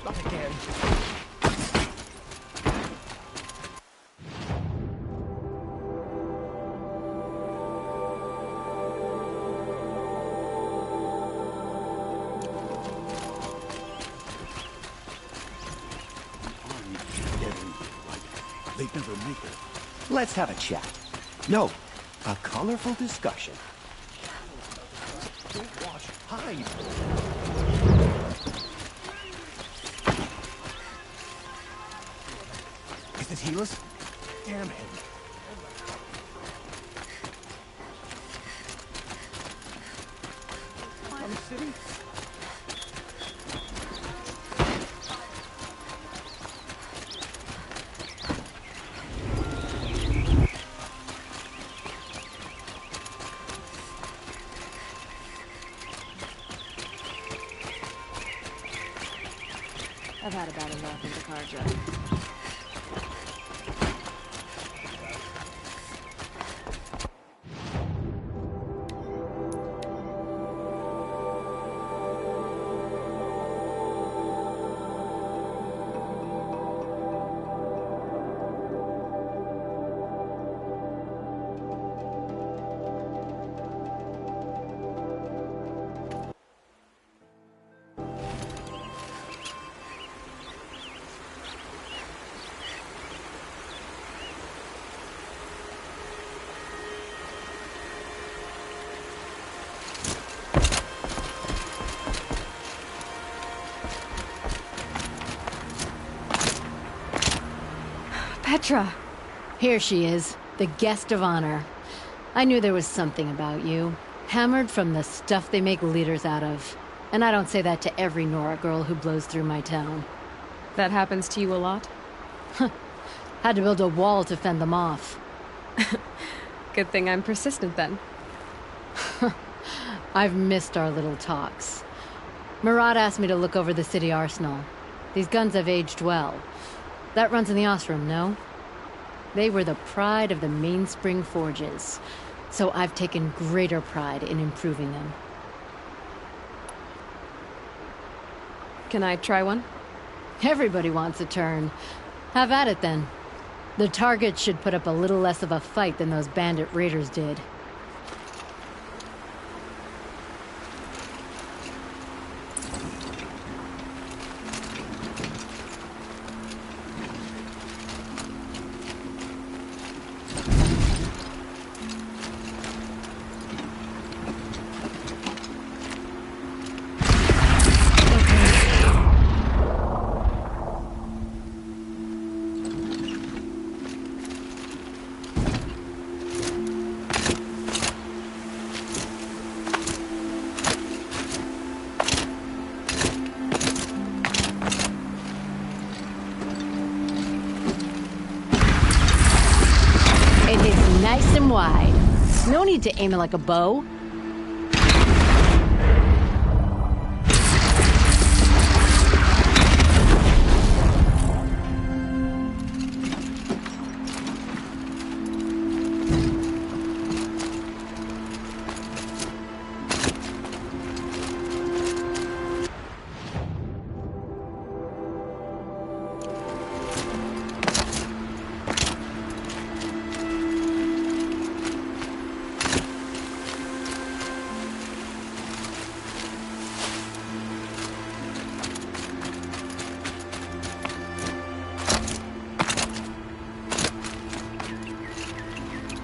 Not again. They'd never make it. Let's have a chat. No, a colorful discussion. Don't watch. Hide. Is this Helis? Damn him. I'm sitting. I've had about enough of the Karja. Petra! Here she is, the guest of honor. I knew there was something about you. Hammered from the stuff they make leaders out of. And I don't say that to every Nora girl who blows through my town. That happens to you a lot? Had to build a wall to fend them off. Good thing I'm persistent then. I've missed our little talks. Marat asked me to look over the city arsenal. These guns have aged well. That runs in the Ostrom, no? They were the pride of the Mainspring Forges, so I've taken greater pride in improving them. Can I try one? Everybody wants a turn. Have at it then. The target should put up a little less of a fight than those bandit raiders did. Nice and wide. No need to aim it like a bow.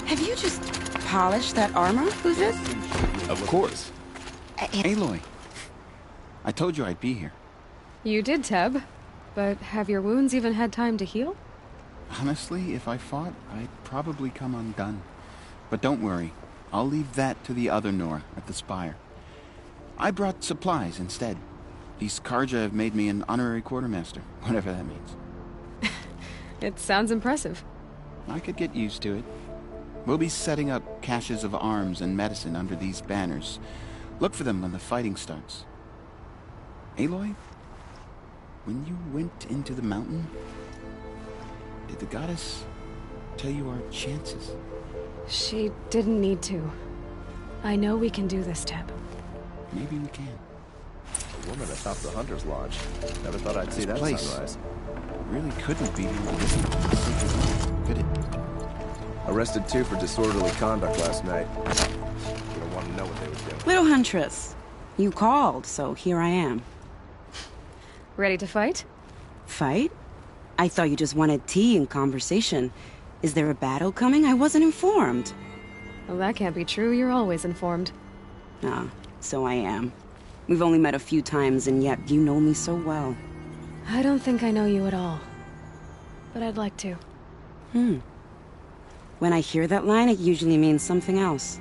Have you just polished that armor? Who's this? Of course. Aloy. I told you I'd be here. You did, Teb. But have your wounds even had time to heal? Honestly, if I fought, I'd probably come undone. But don't worry. I'll leave that to the other Nora at the Spire. I brought supplies instead. These Karja have made me an honorary quartermaster, whatever that means. It sounds impressive. I could get used to it. We'll be setting up caches of arms and medicine under these banners. Look for them when the fighting starts. Aloy, when you went into the mountain, did the goddess tell you our chances? She didn't need to. I know we can do this, Teb. Maybe we can. A woman atop the Hunter's Lodge. Never thought I'd see that sunrise. Really couldn't be more difficult, could it? Arrested 2 for disorderly conduct last night. You don't want to know what they were doing. Little Huntress, you called, so here I am. Ready to fight? Fight? I thought you just wanted tea and conversation. Is there a battle coming? I wasn't informed. Well, that can't be true. You're always informed. Ah, so I am. We've only met a few times, and yet you know me so well. I don't think I know you at all. But I'd like to. When I hear that line, it usually means something else.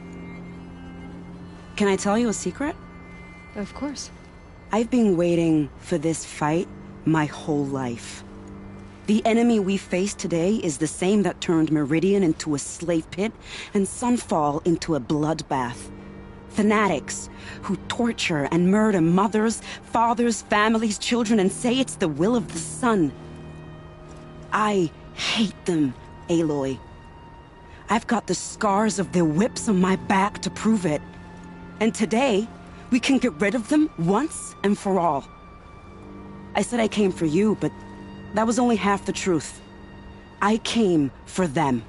Can I tell you a secret? Of course. I've been waiting for this fight my whole life. The enemy we face today is the same that turned Meridian into a slave pit and Sunfall into a bloodbath. Fanatics who torture and murder mothers, fathers, families, children, and say it's the will of the sun. I hate them, Aloy. I've got the scars of their whips on my back to prove it. And today, we can get rid of them once and for all. I said I came for you, but that was only half the truth. I came for them.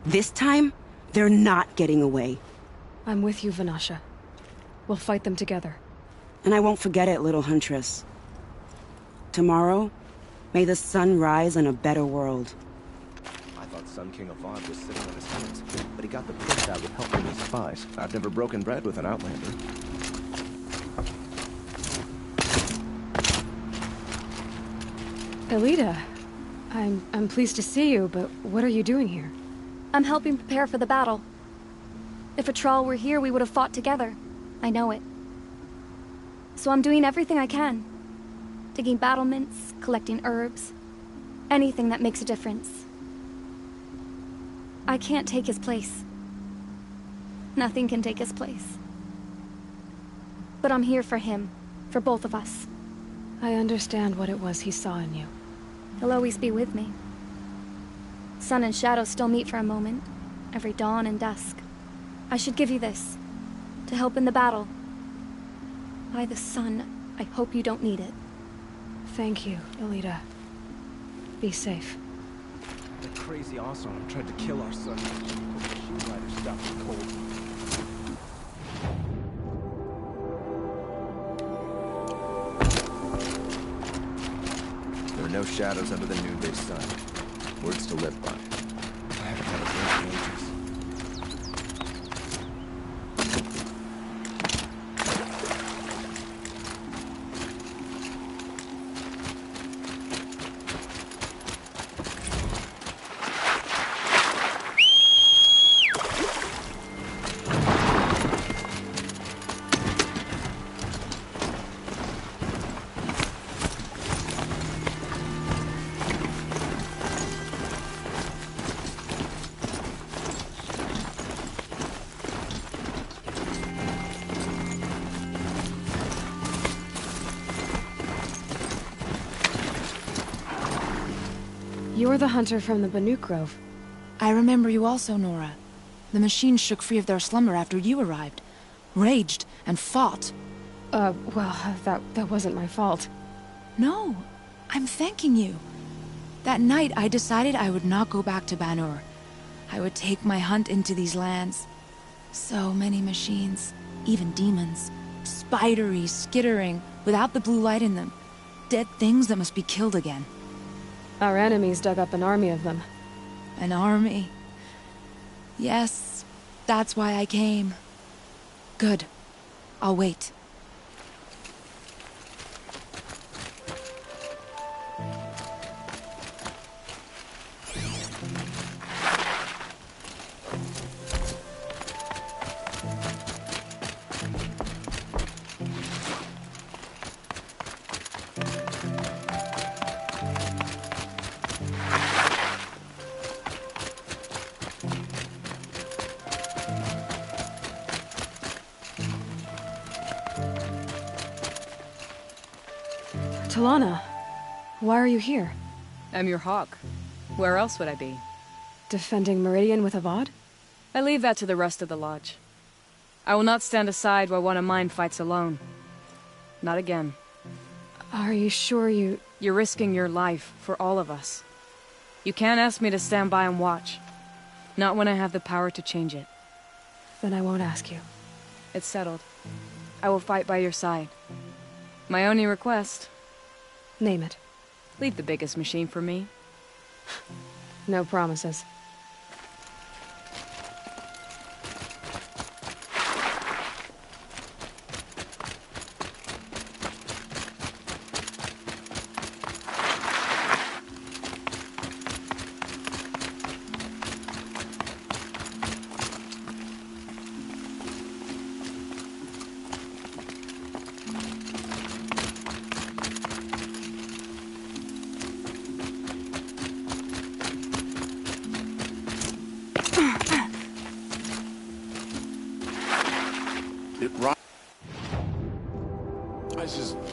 This time, they're not getting away. I'm with you, Vanasha. We'll fight them together. And I won't forget it, little Huntress. Tomorrow, may the sun rise in a better world. I thought Sun King Avad was sitting on his hands, but he got the prince out with help from his spies. I've never broken bread with an Outlander. Elita, I'm pleased to see you, but what are you doing here? I'm helping prepare for the battle. If Atral were here, we would have fought together. I know it. So I'm doing everything I can. Digging battlements, collecting herbs. Anything that makes a difference. I can't take his place. Nothing can take his place. But I'm here for him. For both of us. I understand what it was he saw in you. He'll always be with me. Sun and shadow still meet for a moment. Every dawn and dusk. I should give you this. To help in the battle. By the sun, I hope you don't need it. Thank you, Elita. Be safe. That crazy Oseram tried to kill our son. Hope the shoe rider stopped the cold. There are no shadows under the noonday sun. Words to live by. I haven't had a break in ages. You're the hunter from the Banuk Grove. I remember you also, Nora. The machines shook free of their slumber after you arrived. Raged and fought. Well, that wasn't my fault. No, I'm thanking you. That night, I decided I would not go back to Banur. I would take my hunt into these lands. So many machines, even demons. Spidery, skittering, without the blue light in them. Dead things that must be killed again. Our enemies dug up an army of them. An army? Yes, that's why I came. Good. I'll wait. Talana, why are you here? I'm your hawk. Where else would I be? Defending Meridian with Avad? I leave that to the rest of the Lodge. I will not stand aside while one of mine fights alone. Not again. Are you sure you... You're risking your life for all of us. You can't ask me to stand by and watch. Not when I have the power to change it. Then I won't ask you. It's settled. I will fight by your side. My only request... Name it. Leave the biggest machine for me. No promises.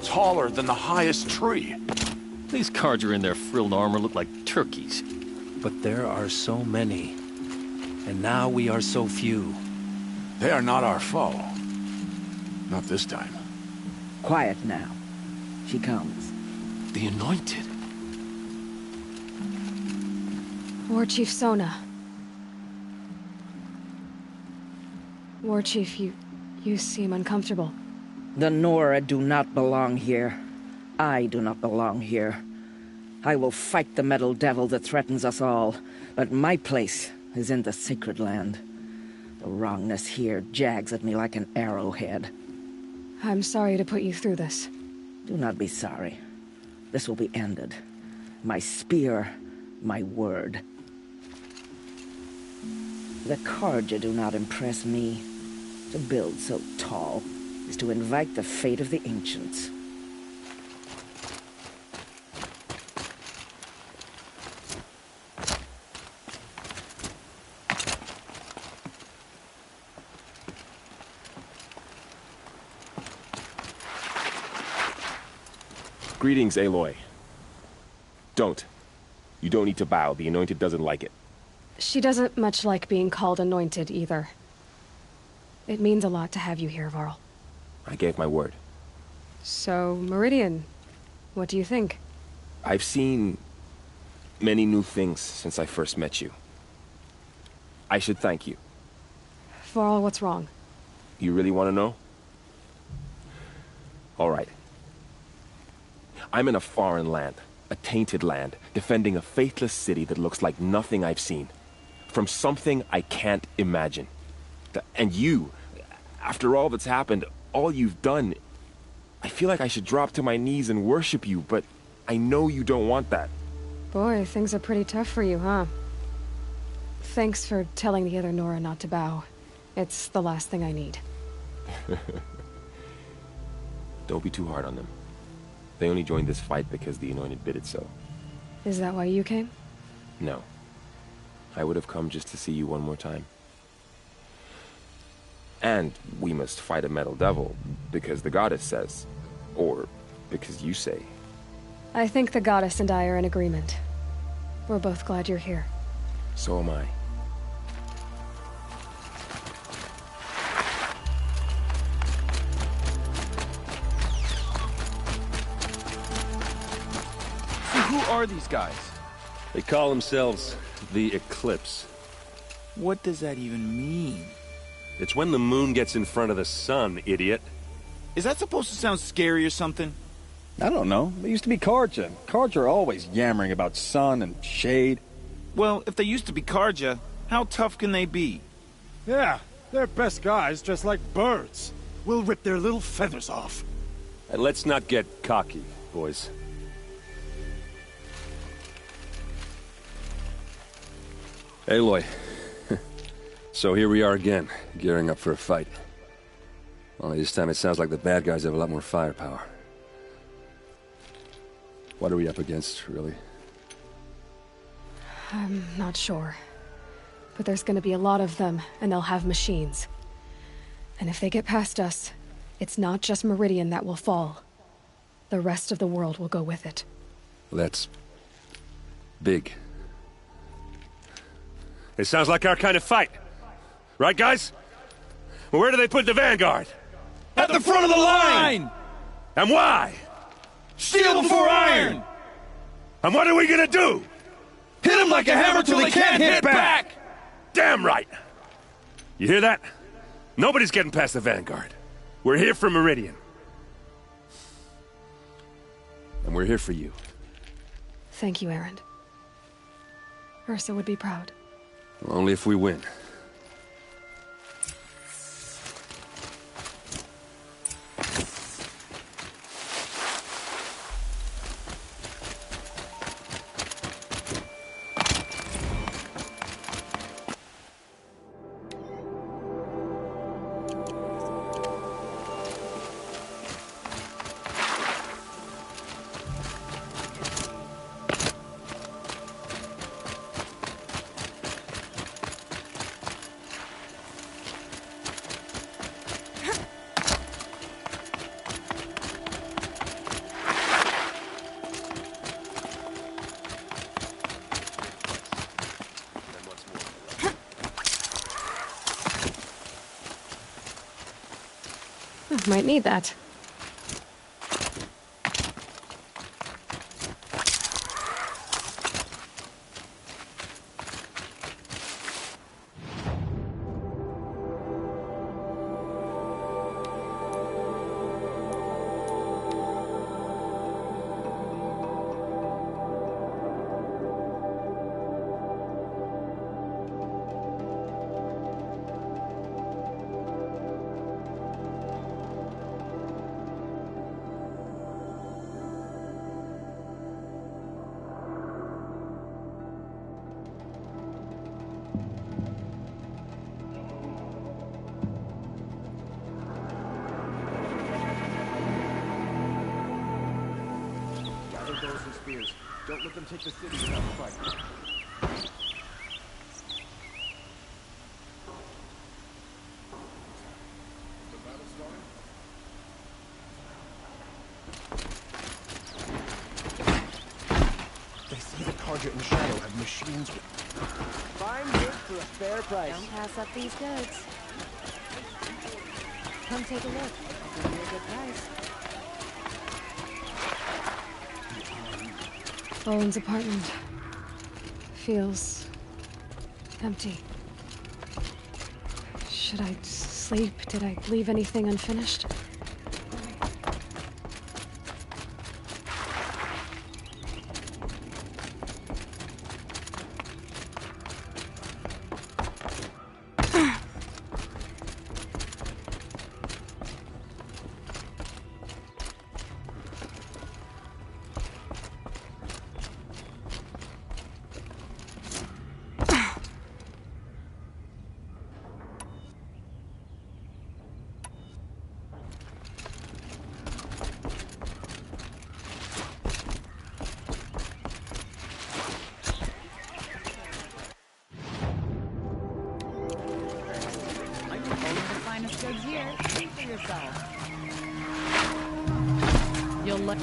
Taller than the highest tree. These Carja in their frilled armor look like turkeys. But there are so many. And now we are so few. They are not our foe. Not this time. Quiet now. She comes. The Anointed. War Chief Sona. War Chief, you seem uncomfortable. The Nora do not belong here. I do not belong here. I will fight the metal devil that threatens us all, but my place is in the sacred land. The wrongness here jags at me like an arrowhead. I'm sorry to put you through this. Do not be sorry. This will be ended. My spear, my word. The Carja do not impress me. To build so tall is to invite the fate of the ancients. Greetings, Aloy. Don't. You don't need to bow. The Anointed doesn't like it. She doesn't much like being called Anointed, either. It means a lot to have you here, Varl. I gave my word. So, Meridian, what do you think? I've seen many new things since I first met you. I should thank you. Varl, what's wrong? You really want to know? All right. I'm in a foreign land, a tainted land, defending a faithless city that looks like nothing I've seen. From something I can't imagine. And you, after all that's happened, all you've done, I feel like I should drop to my knees and worship you, but I know you don't want that. Boy, things are pretty tough for you, huh? Thanks for telling the other Nora not to bow. It's the last thing I need. Don't be too hard on them. They only joined this fight because the Anointed bid it so. Is that why you came? No. I would have come just to see you one more time. And we must fight a metal devil, because the goddess says. Or because you say. I think the goddess and I are in agreement. We're both glad you're here. So am I. So who are these guys? They call themselves the Eclipse. What does that even mean? It's when the moon gets in front of the sun, idiot. Is that supposed to sound scary or something? I don't know. They used to be Carja. Carja are always yammering about sun and shade. Well, if they used to be Carja, how tough can they be? Yeah, they're best guys dressed like birds. We'll rip their little feathers off. And let's not get cocky, boys. Aloy. So here we are again, gearing up for a fight. Only this time it sounds like the bad guys have a lot more firepower. What are we up against, really? I'm not sure. But there's gonna be a lot of them, and they'll have machines. And if they get past us, it's not just Meridian that will fall. the rest of the world will go with it. That's big. It sounds like our kind of fight. Right, guys? Well, where do they put the Vanguard? At the front of the line! And why? Steel before iron! And what are we gonna do? Hit them like a hammer till they can't hit back! Damn right! You hear that? Nobody's getting past the Vanguard. We're here for Meridian. And we're here for you. Thank you, Erend. Ursa would be proud. Well, only if we win. Might need that. Don't let them take the city without a fight. The battle started? They say the Carja and Shadow have machines with... Fine goods for a fair price. Don't pass up these goods. Come take a look. I'll give you a good price. Owen's apartment feels empty. Should I sleep? Did I leave anything unfinished? You'll let...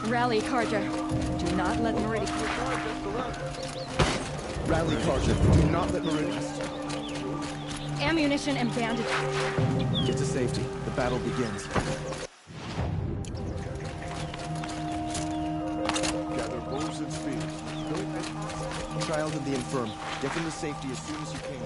Rally, Carja. Do not let Meridian... Rally, Carja. Do not let Meridian... Ammunition and bandages. Get to safety. The battle begins. Gather bows and spears. Child of the infirm. Get them to safety as soon as you can.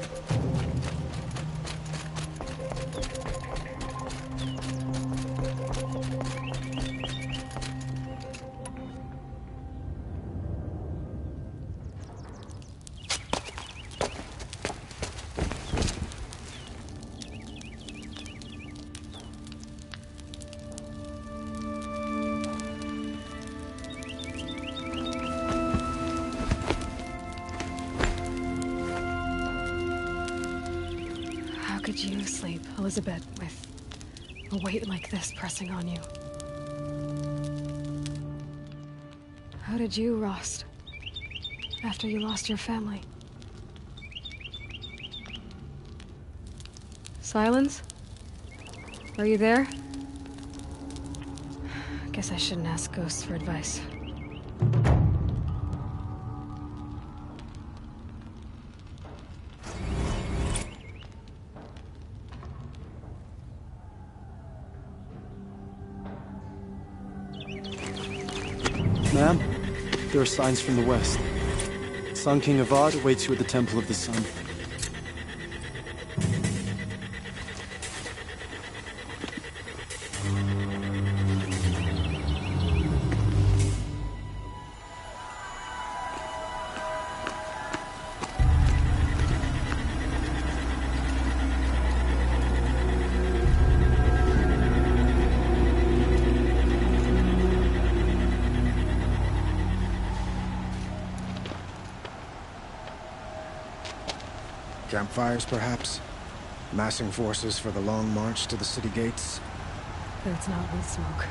could you sleep, Elizabeth, with a weight like this pressing on you? How did you, Rost, after you lost your family? Silence? Are you there? Guess I shouldn't ask ghosts for advice. Ma'am, there are signs from the west. Sun King Avad awaits you at the Temple of the Sun. Campfires, perhaps? Massing forces for the long march to the city gates? That's not with smoke.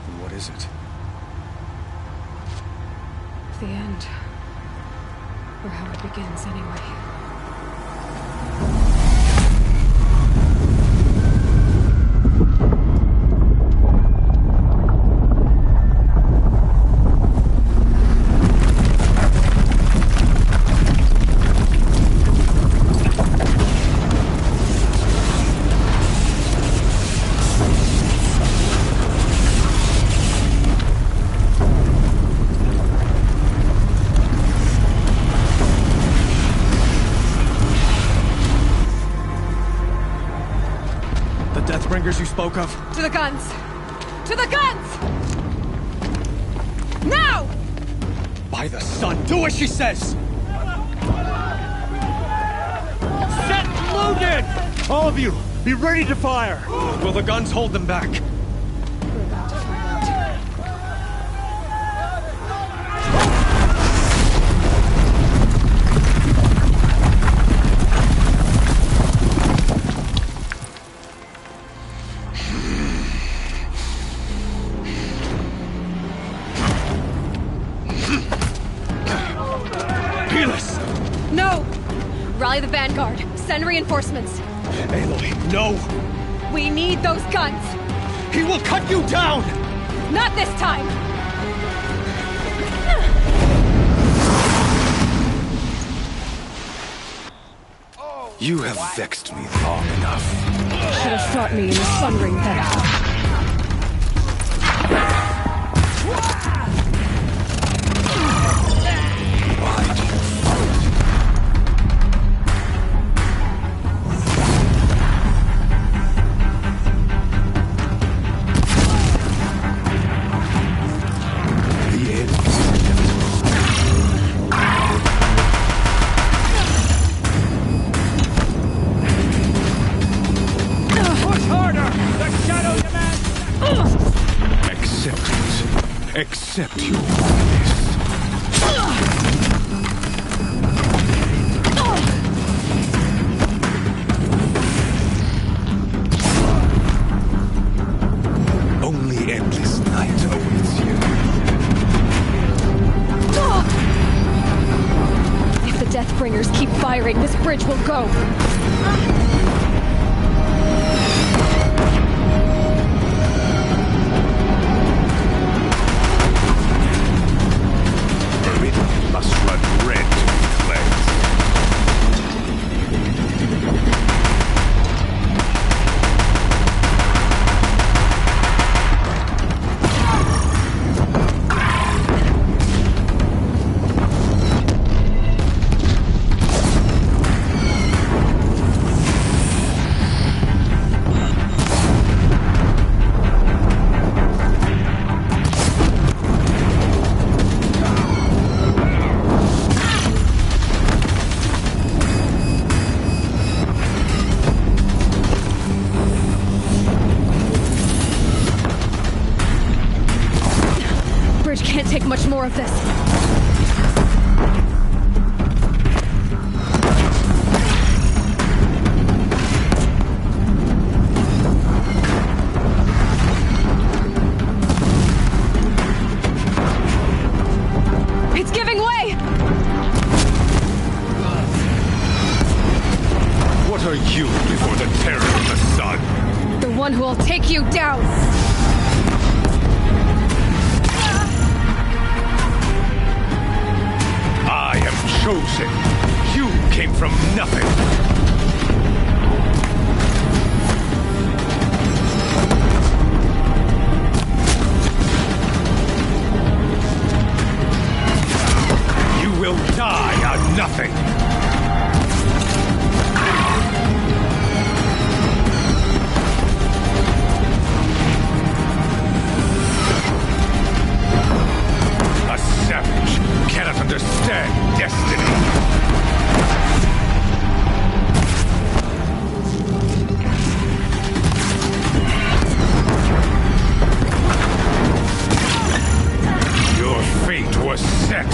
Then what is it? The end. Or how it begins, anyway. You spoke of? To the guns! To the guns! Now! By the sun, do as she says! Set loaded! All of you, be ready to fire! Will the guns hold them back? We're about to find out. Rally the vanguard. Send reinforcements. Aloy, no! We need those guns! He will cut you down! Not this time! You have vexed me long enough. Should have shot me in the sun ring then. Accept your weakness. Only endless night awaits you. If the Deathbringers keep firing, this bridge will go. Can't take much more of this. are you before the terror of the sun? The one who will take you down! I am chosen. You came from nothing. You will die on nothing. A savage cannot understand destiny. Your fate was set.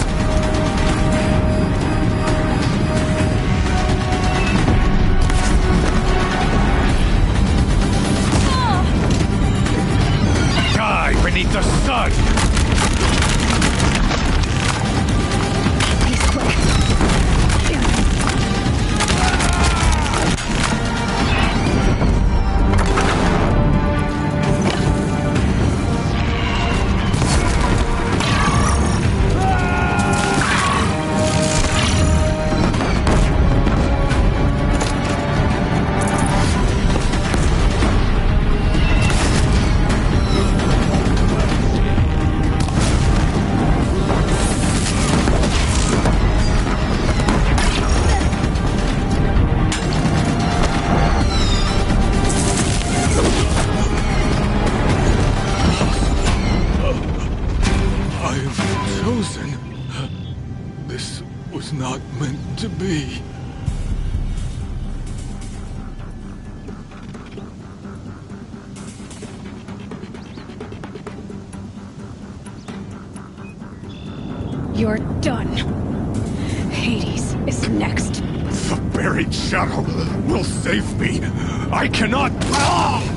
Die beneath the sun! He's quick. I am chosen. This was not meant to be. You're done. Hades is next. The buried shadow will save me. I cannot. Ah!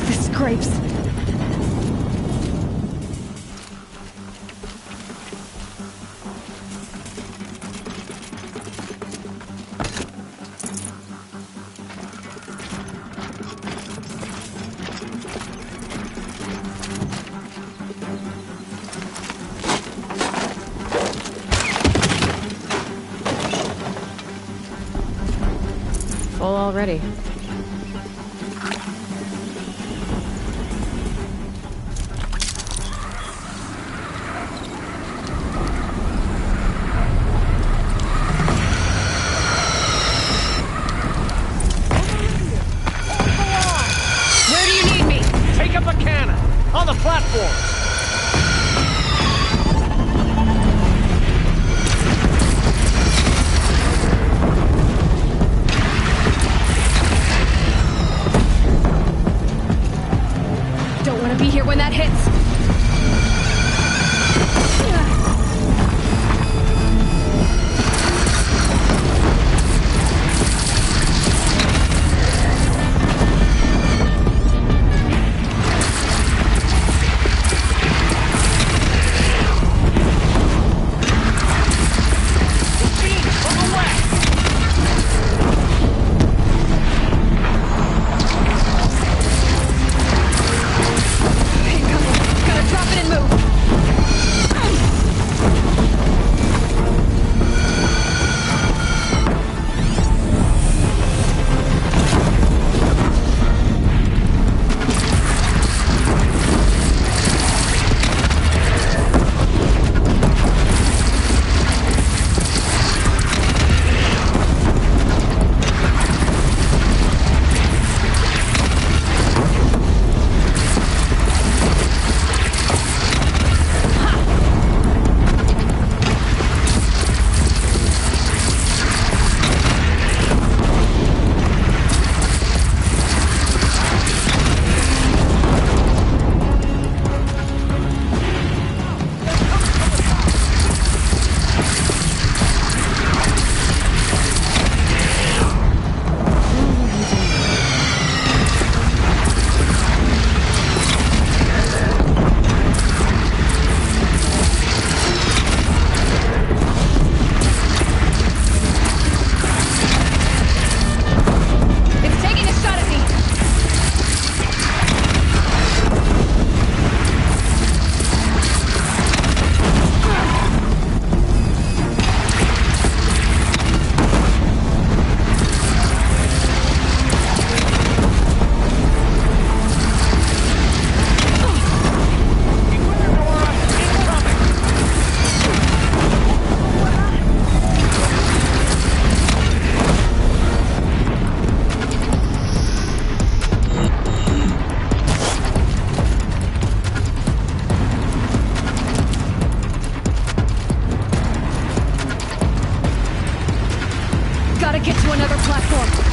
The scrapes. Full already. Where do you need me? Take up a cannon! On the platform! Don't want to be here when that hits. Incoming. to another platform.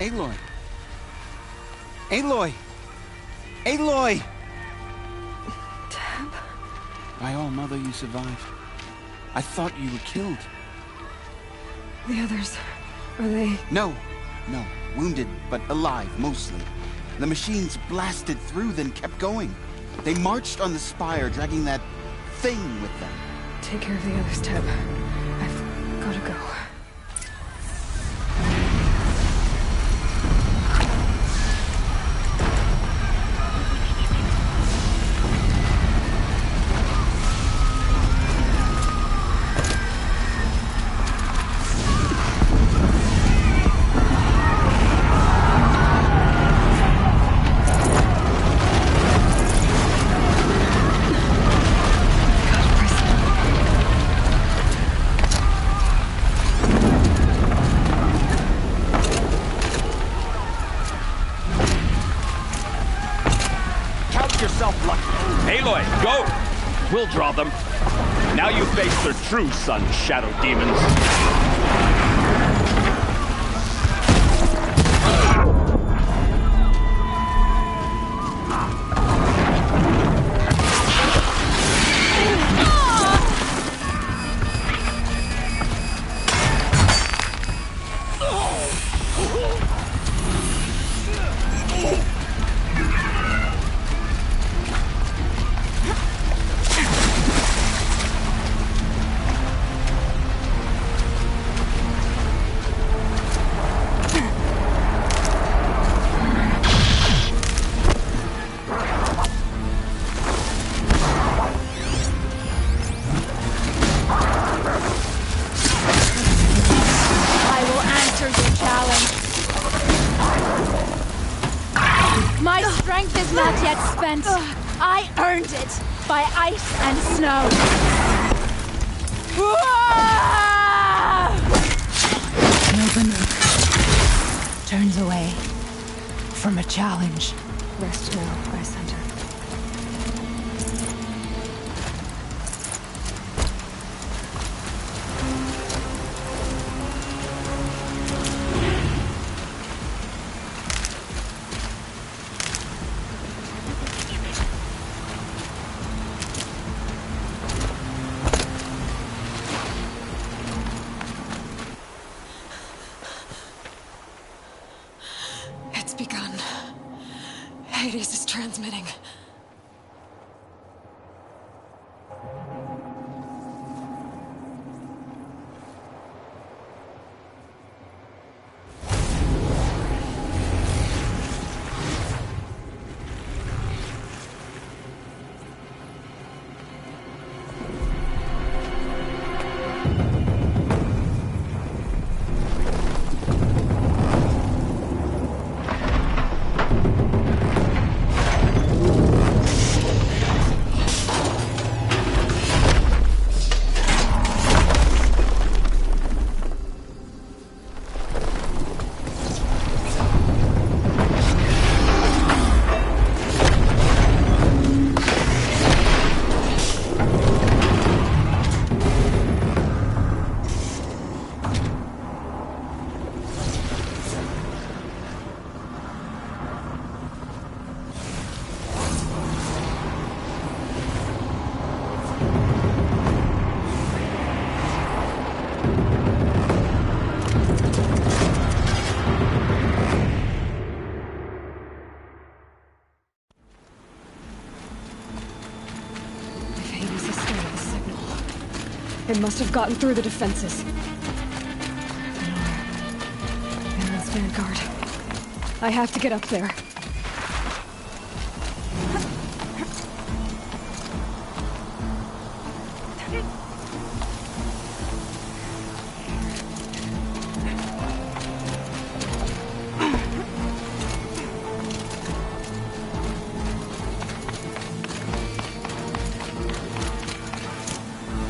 Aloy! Aloy! Aloy! Teb? By all, Mother, you survived. I thought you were killed. The others, are they... No. Wounded, but alive, mostly. The machines blasted through, then kept going. They marched on the spire, dragging that thing with them. Take care of the others, Teb. I've gotta go. Aloy, go! We'll draw them. Now you face their true son, Shadow Demons. My strength is not yet spent. I earned it by ice and snow. Nobunuk turns away from a challenge. Rest now, Ice Hunter. It's begun. Hades is transmitting. It must have gotten through the defenses. Baron's Vanguard. I have to get up there.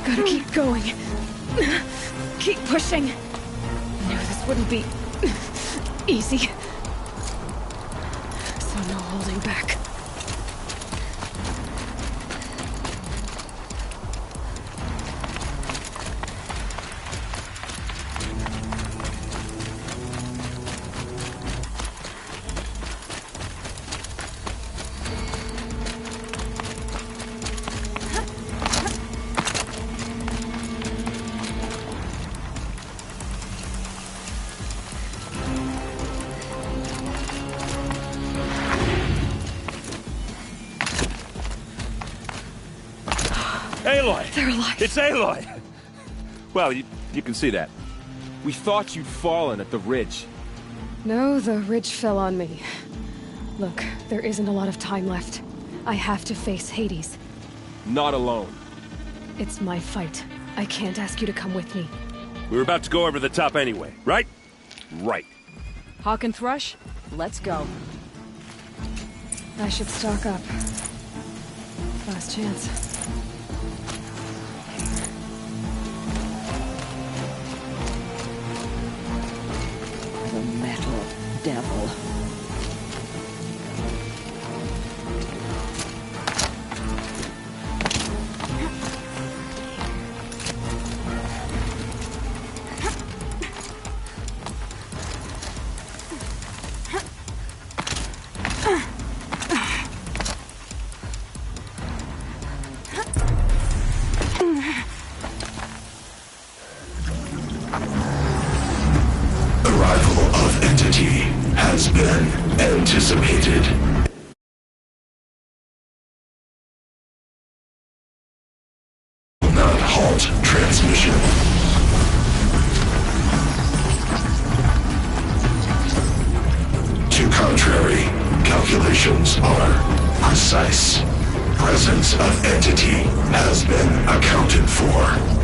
Gotta keep going. Keep pushing. I knew this wouldn't be easy. So no holding back. Aloy! They're alive. It's Aloy! Well, you can see that. We thought you'd fallen at the ridge. No, the ridge fell on me. Look, there isn't a lot of time left. I have to face Hades. Not alone. It's my fight. I can't ask you to come with me. We were about to go over the top anyway, right? Right. Hawk and Thrush, let's go. I should stock up. Last chance. The metal devil. Arrival of entity has been anticipated. Will not halt transmission. To contrary, calculations are precise. Presence of entity has been accounted for.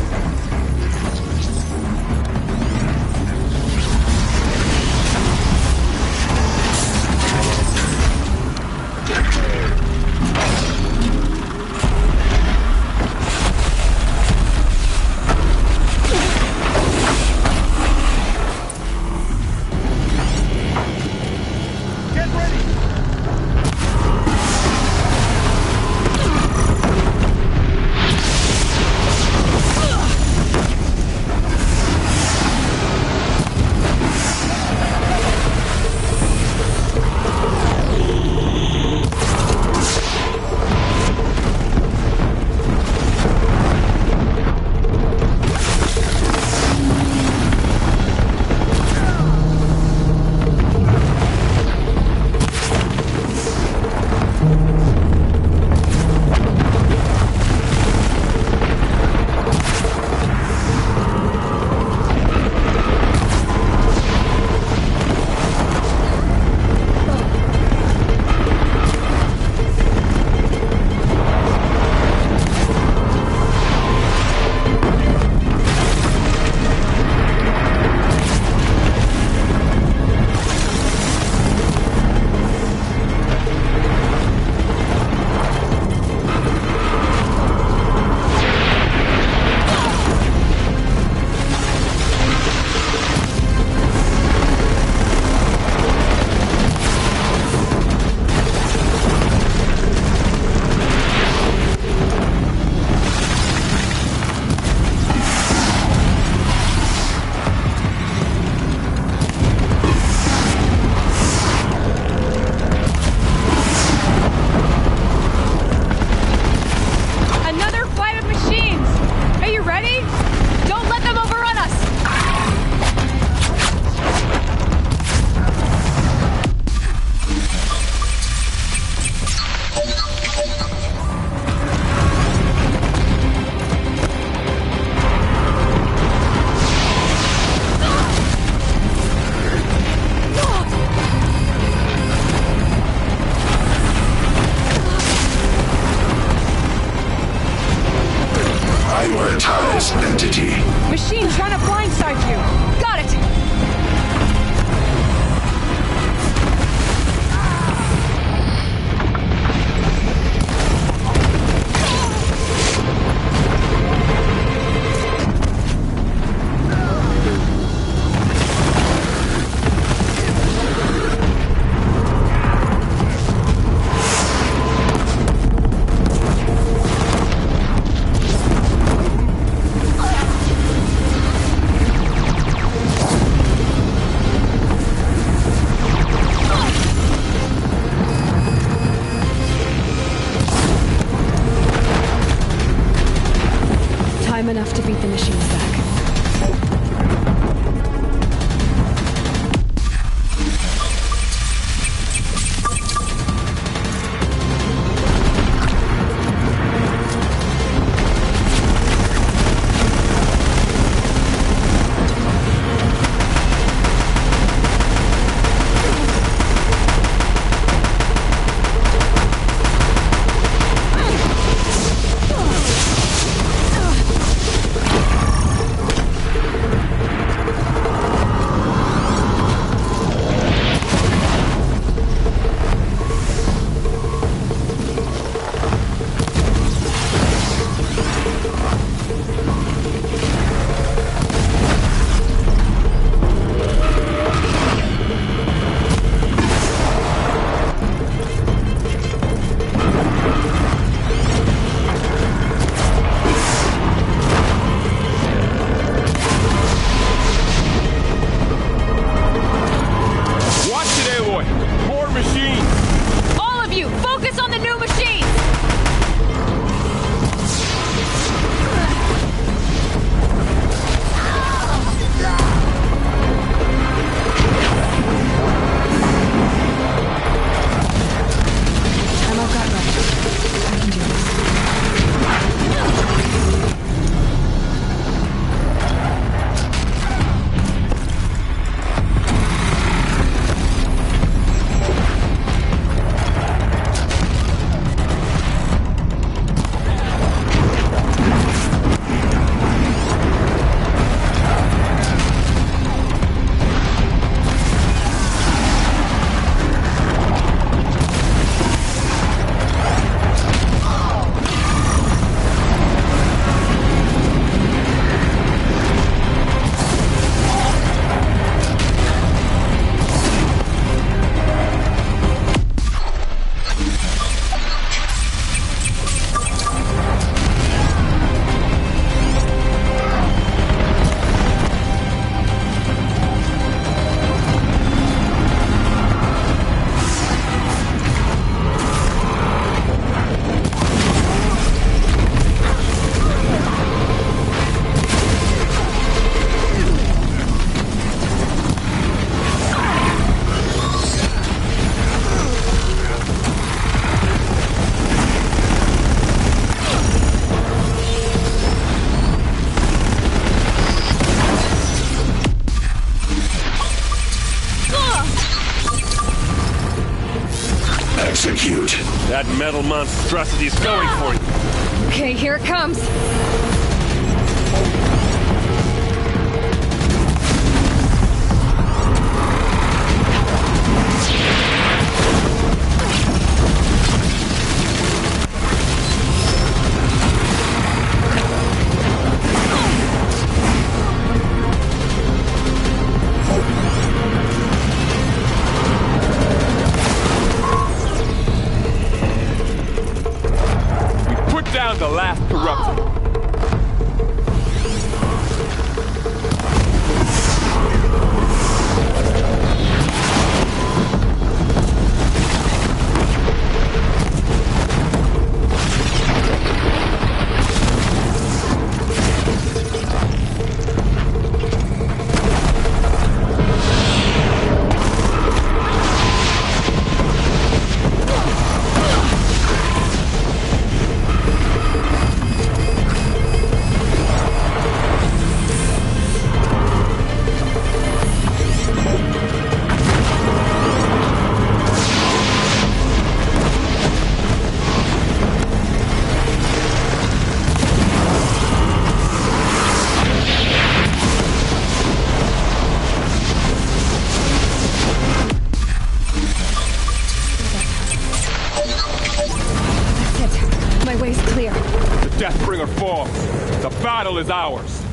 Execute. That metal monstrosity's going for you. Okay, here it comes. Down the last corruptor. Deathbringer falls. The battle is ours.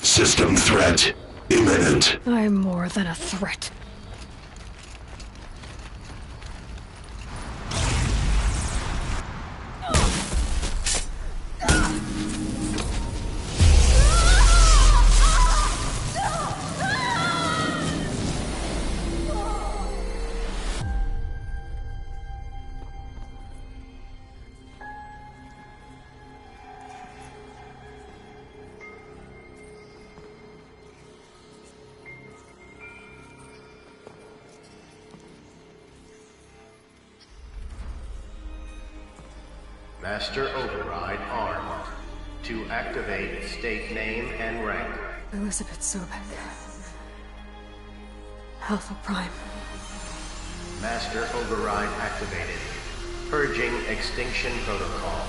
System threat imminent. I'm more than a threat. Master Override armed. To activate, state name and rank. Elizabeth Sobek. Alpha Prime. Master Override activated. Purging Extinction Protocol.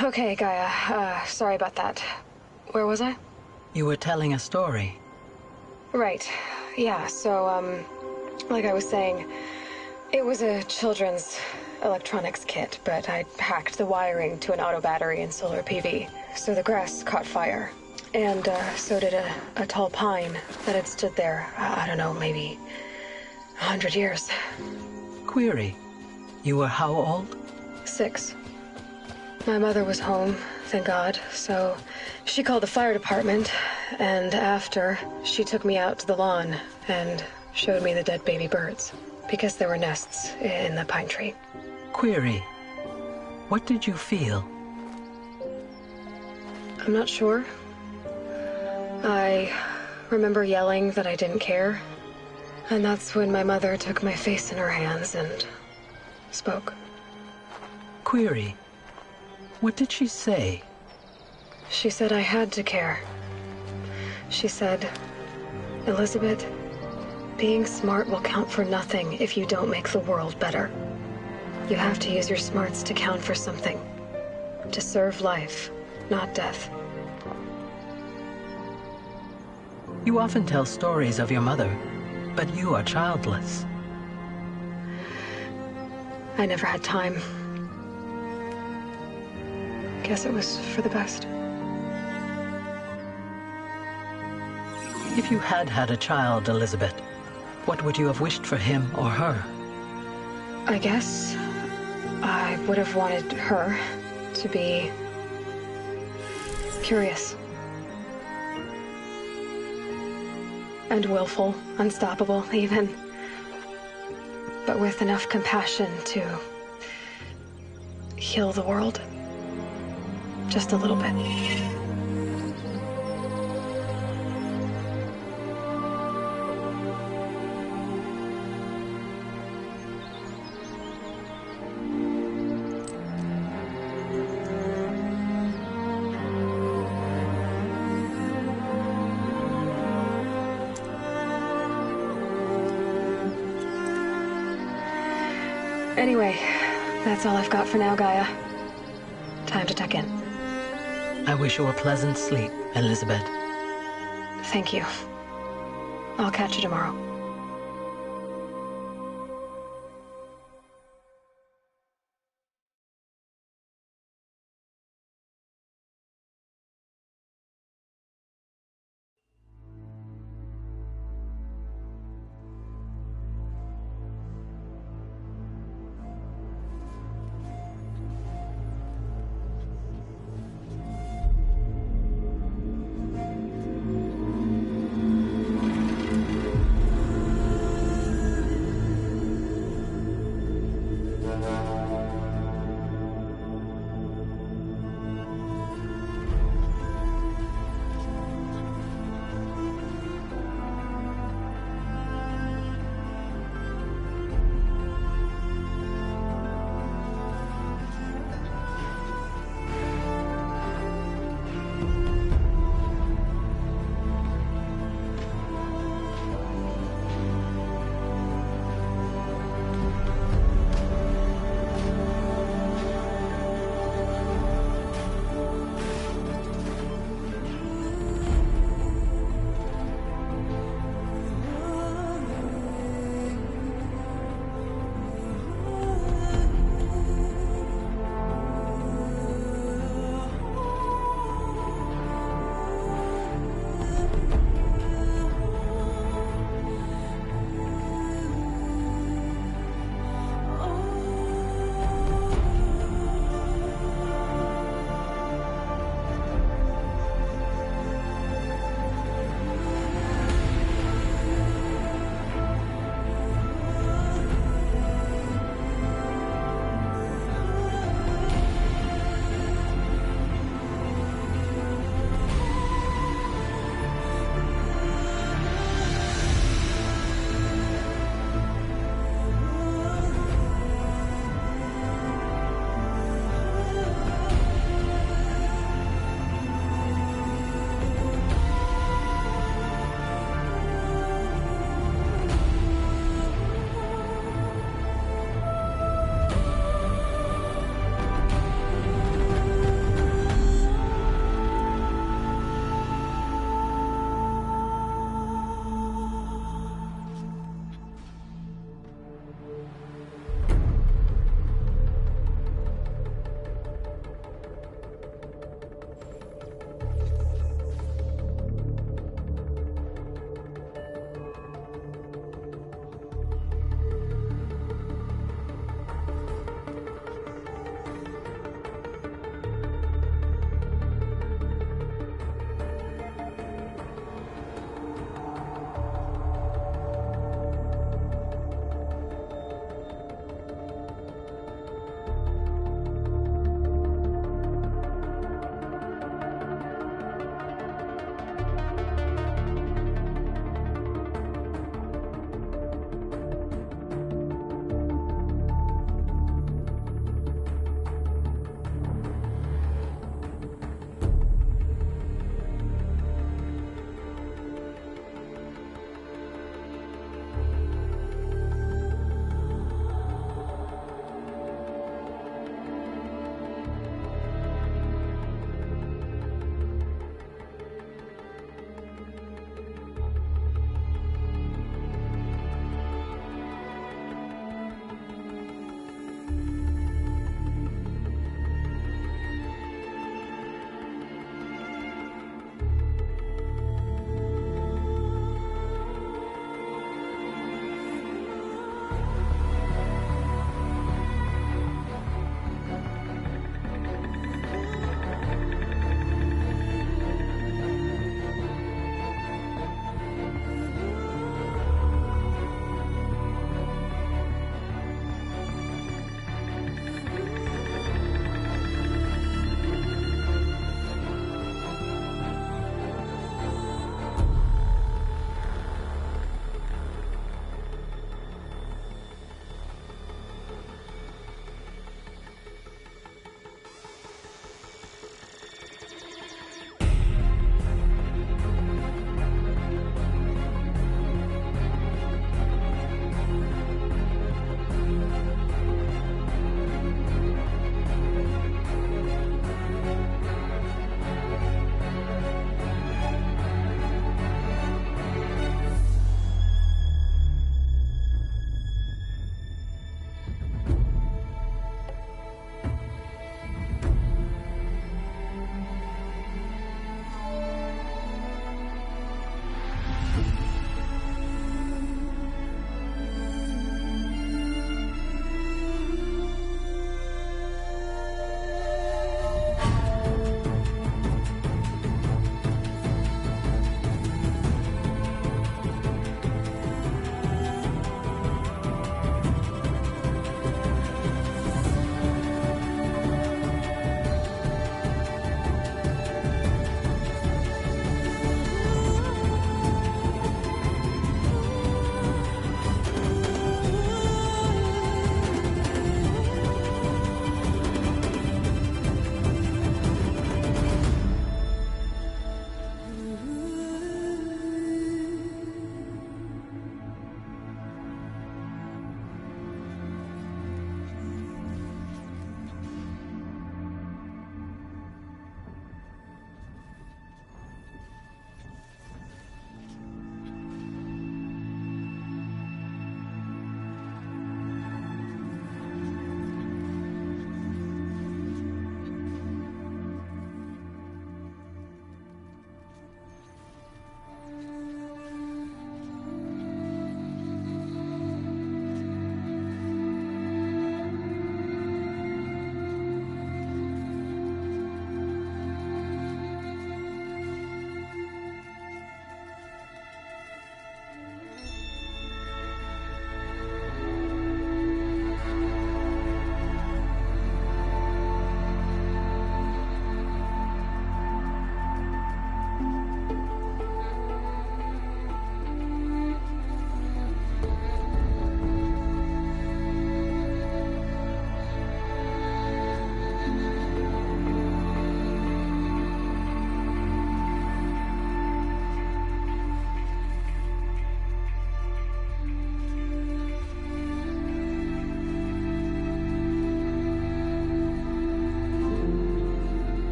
Okay, Gaia. Sorry about that. Where was I? You were telling a story. Right. Yeah, so, like I was saying, it was a children's electronics kit, but I hacked the wiring to an auto battery and solar PV. So the grass caught fire. And, so did a tall pine that had stood there, I don't know, maybe 100 years. Query. You were how old? 6. My mother was home, thank God, so she called the fire department, and after, she took me out to the lawn and showed me the dead baby birds, because there were nests in the pine tree. Query. What did you feel? I'm not sure. I remember yelling that I didn't care, and that's when my mother took my face in her hands and spoke. Query. What did she say? She said I had to care. She said, Elizabeth, being smart will count for nothing if you don't make the world better. You have to use your smarts to count for something. To serve life, not death. You often tell stories of your mother, but you are childless. I never had time. Guess it was for the best. If you had had a child, Elizabeth, what would you have wished for him or her? I guess I would have wanted her to be curious. And willful, unstoppable, even. But with enough compassion to heal the world. Just a little bit. Anyway, that's all I've got for now, Gaia. Time to tuck in. I wish you a pleasant sleep, Elizabeth. Thank you. I'll catch you tomorrow.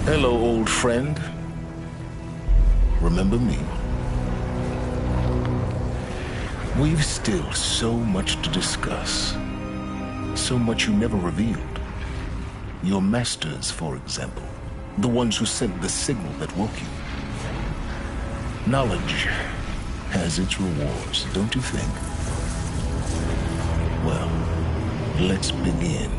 Hello, old friend. Remember me? We've still so much to discuss. So much you never revealed. Your masters, for example. The ones who sent the signal that woke you. Knowledge has its rewards, don't you think? Well, let's begin.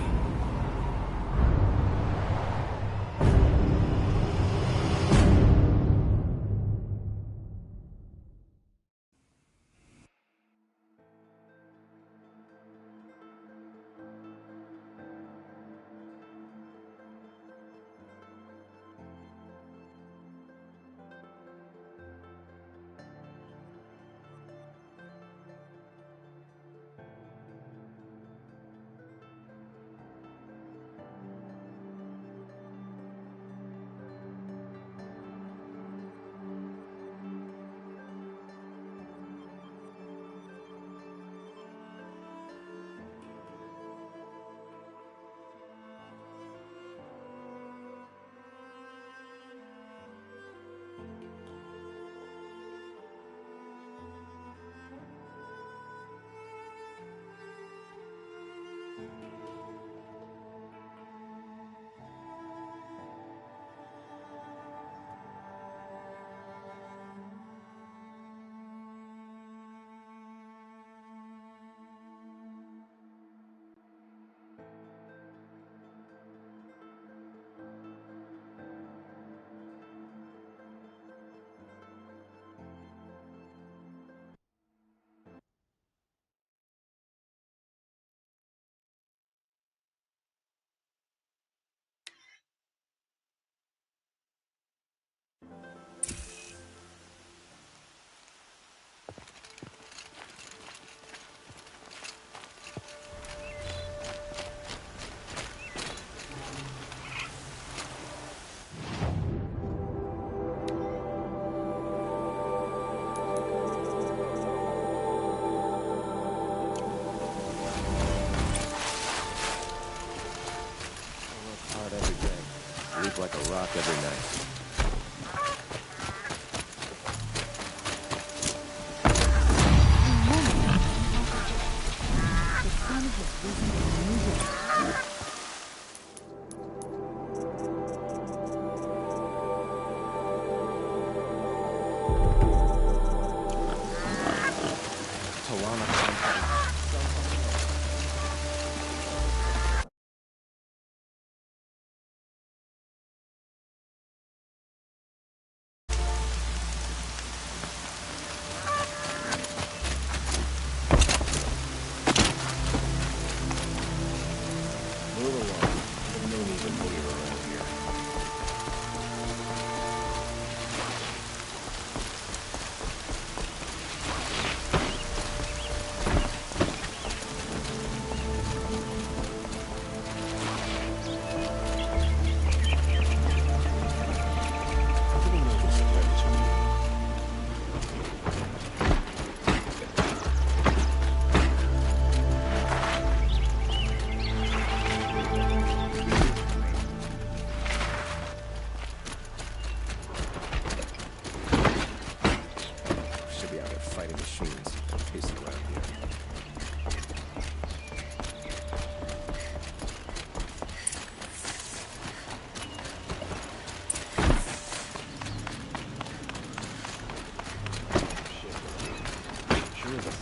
Like a rock every night.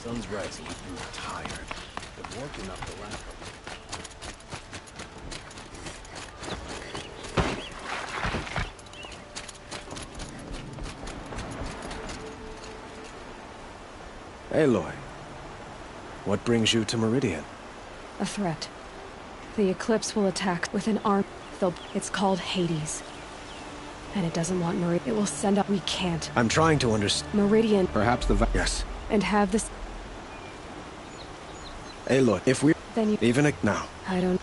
Sun's rising. I'm tired. I've worked enough to last. Aloy, what brings you to Meridian? A threat. The Eclipse will attack with an arm. It's called Hades. And it doesn't want Meridian. It will send up. We can't. I'm trying to understand. Meridian. Perhaps yes. And have this. Aloy, if we then you even now. I don't.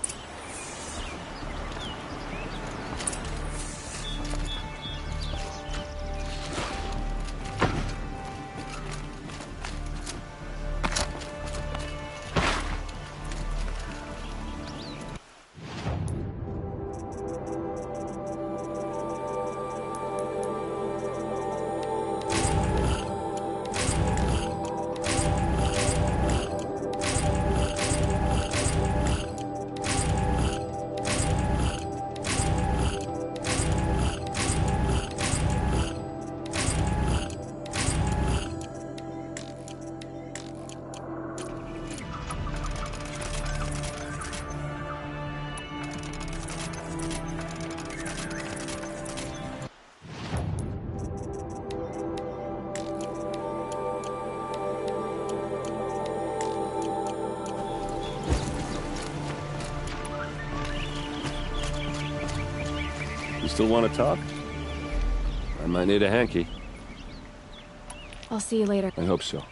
You still want to talk? I might need a hanky. I'll see you later. I hope so.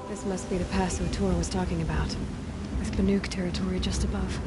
This must be the pass O'Toole was talking about. With Banuk territory just above.